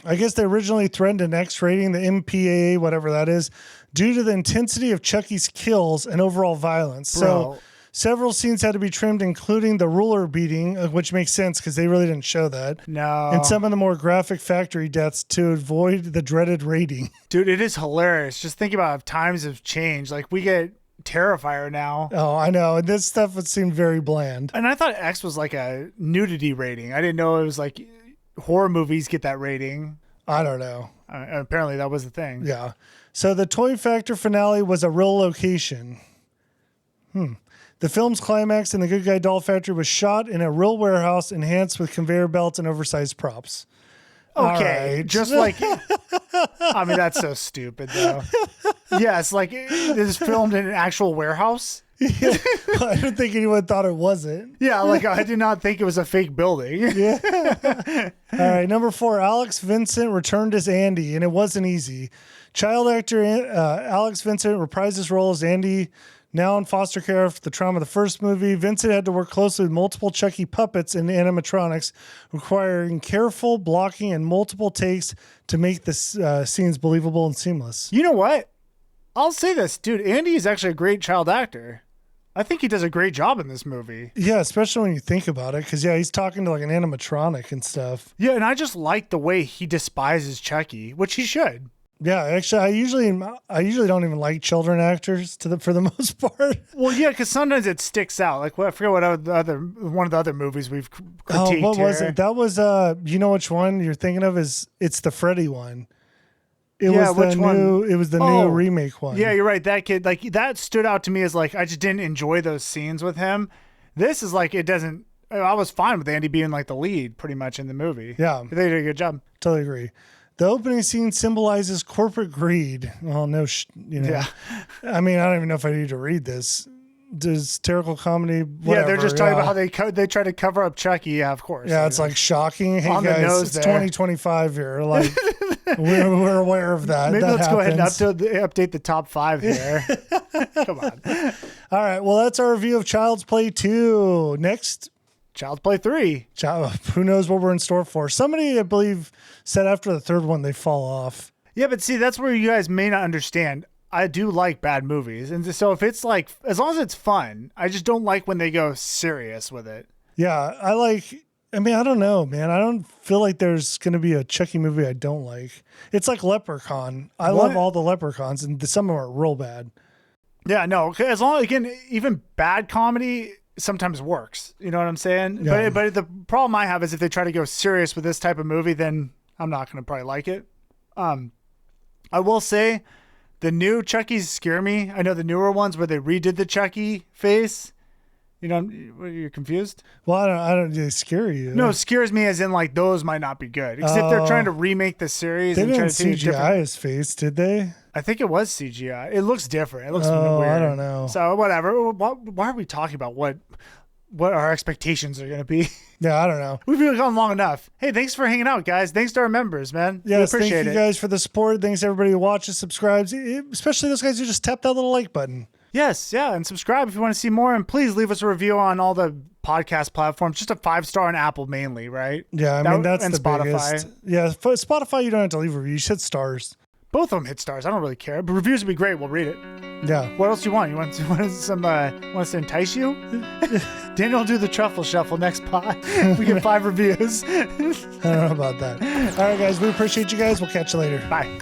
I guess they originally threatened an X rating, the MPAA, whatever that is, due to the intensity of Chucky's kills and overall violence. So several scenes had to be trimmed, including the ruler beating, which makes sense because they really didn't show that. No. And some of the more graphic factory deaths to avoid the dreaded rating. Dude, it is hilarious. Just think about how times have changed. Like, we get Terrifier now. Oh, I know. And this stuff would seem very bland. And I thought X was like a nudity rating. I didn't know it was like horror movies get that rating. I don't know. Apparently that was the thing. Yeah. So the Toy Factor finale was a real location. The film's climax in the Good Guy Doll Factory was shot in a real warehouse enhanced with conveyor belts and oversized props. Okay, right. just like, I mean, that's so stupid though. Yes, like this is filmed in an actual warehouse. Yeah. I don't think anyone thought it wasn't. Yeah, like I did not think it was a fake building. Yeah. All right, number 4, Alex Vincent returned as Andy, and it wasn't easy. Child actor Alex Vincent reprised his role as Andy. Now in foster care after the trauma of the first movie, Vincent had to work closely with multiple Chucky puppets and animatronics, requiring careful blocking and multiple takes to make the scenes believable and seamless. You know what? I'll say this, dude. Andy is actually a great child actor. I think he does a great job in this movie. Yeah, especially when you think about it, because he's talking to like an animatronic and stuff. Yeah, and I just like the way he despises Chucky, which he should. Yeah, actually, I usually don't even like children actors for the most part. Well, yeah, because sometimes it sticks out. Like, I forget what one of the other movies we've critiqued. Oh, what was it? That was you know which one you're thinking of? It's the Freddy one. It was the new remake one. Yeah, you're right. That kid, like, that stood out to me as like I just didn't enjoy those scenes with him. This is like it doesn't. I was fine with Andy being like the lead pretty much in the movie. Yeah, they did a good job. Totally agree. The opening scene symbolizes corporate greed. Well, Yeah. I mean, I don't even know if I need to read this. Hysterical comedy. Whatever, yeah, they're just talking about how they try to cover up Chucky. Yeah, of course. Yeah, it's like shocking. Hey On the guys, nose it's there. 2025 here. Like we're aware of that. Maybe that let's go ahead and happens. update the top 5 here. Come on. All right. Well, that's our review of Child's Play 2. Next. Child's Play 3. Who knows what we're in store for? Somebody, I believe, said after the third one they fall off. Yeah, but see, that's where you guys may not understand. I do like bad movies. And so if it's like, as long as it's fun, I just don't like when they go serious with it. Yeah, I mean, I don't know, man. I don't feel like there's going to be a Chucky movie I don't like. It's like Leprechaun. I love all the Leprechauns, and some of them are real bad. Yeah, no. As long, again, even bad comedy sometimes works. You know what I'm saying? Yeah. But the problem I have is if they try to go serious with this type of movie, then I'm not going to probably like it. I will say the new Chuckies scare me. I know the newer ones where they redid the Chucky face. You know, you're confused? Well, I don't. They scare you. No, it scares me as in like those might not be good. Because if they're trying to remake the series, they and didn't try to CGI his face, did they? I think it was CGI. It looks different. It looks weird. I don't know. So whatever. Why are we talking about what our expectations are going to be? Yeah, I don't know. We've been gone long enough. Hey, thanks for hanging out, guys. Thanks to our members, man. Yeah, we appreciate thank you guys for the support. Thanks everybody who watches, subscribes, especially those guys who just tap that little like button. Yes, yeah, and subscribe if you want to see more. And please leave us a review on all the podcast platforms. Just a 5-star on Apple mainly, right? Yeah, I mean, that's and the Spotify. biggest. Yeah, Spotify, you don't have to leave a review. You should stars. Both of them hit stars. I don't really care. But reviews would be great. We'll read it. Yeah. What else do you want? You want us to entice you? Daniel will do the truffle shuffle next pod. We get 5 reviews. I don't know about that. All right, guys. We appreciate you guys. We'll catch you later. Bye.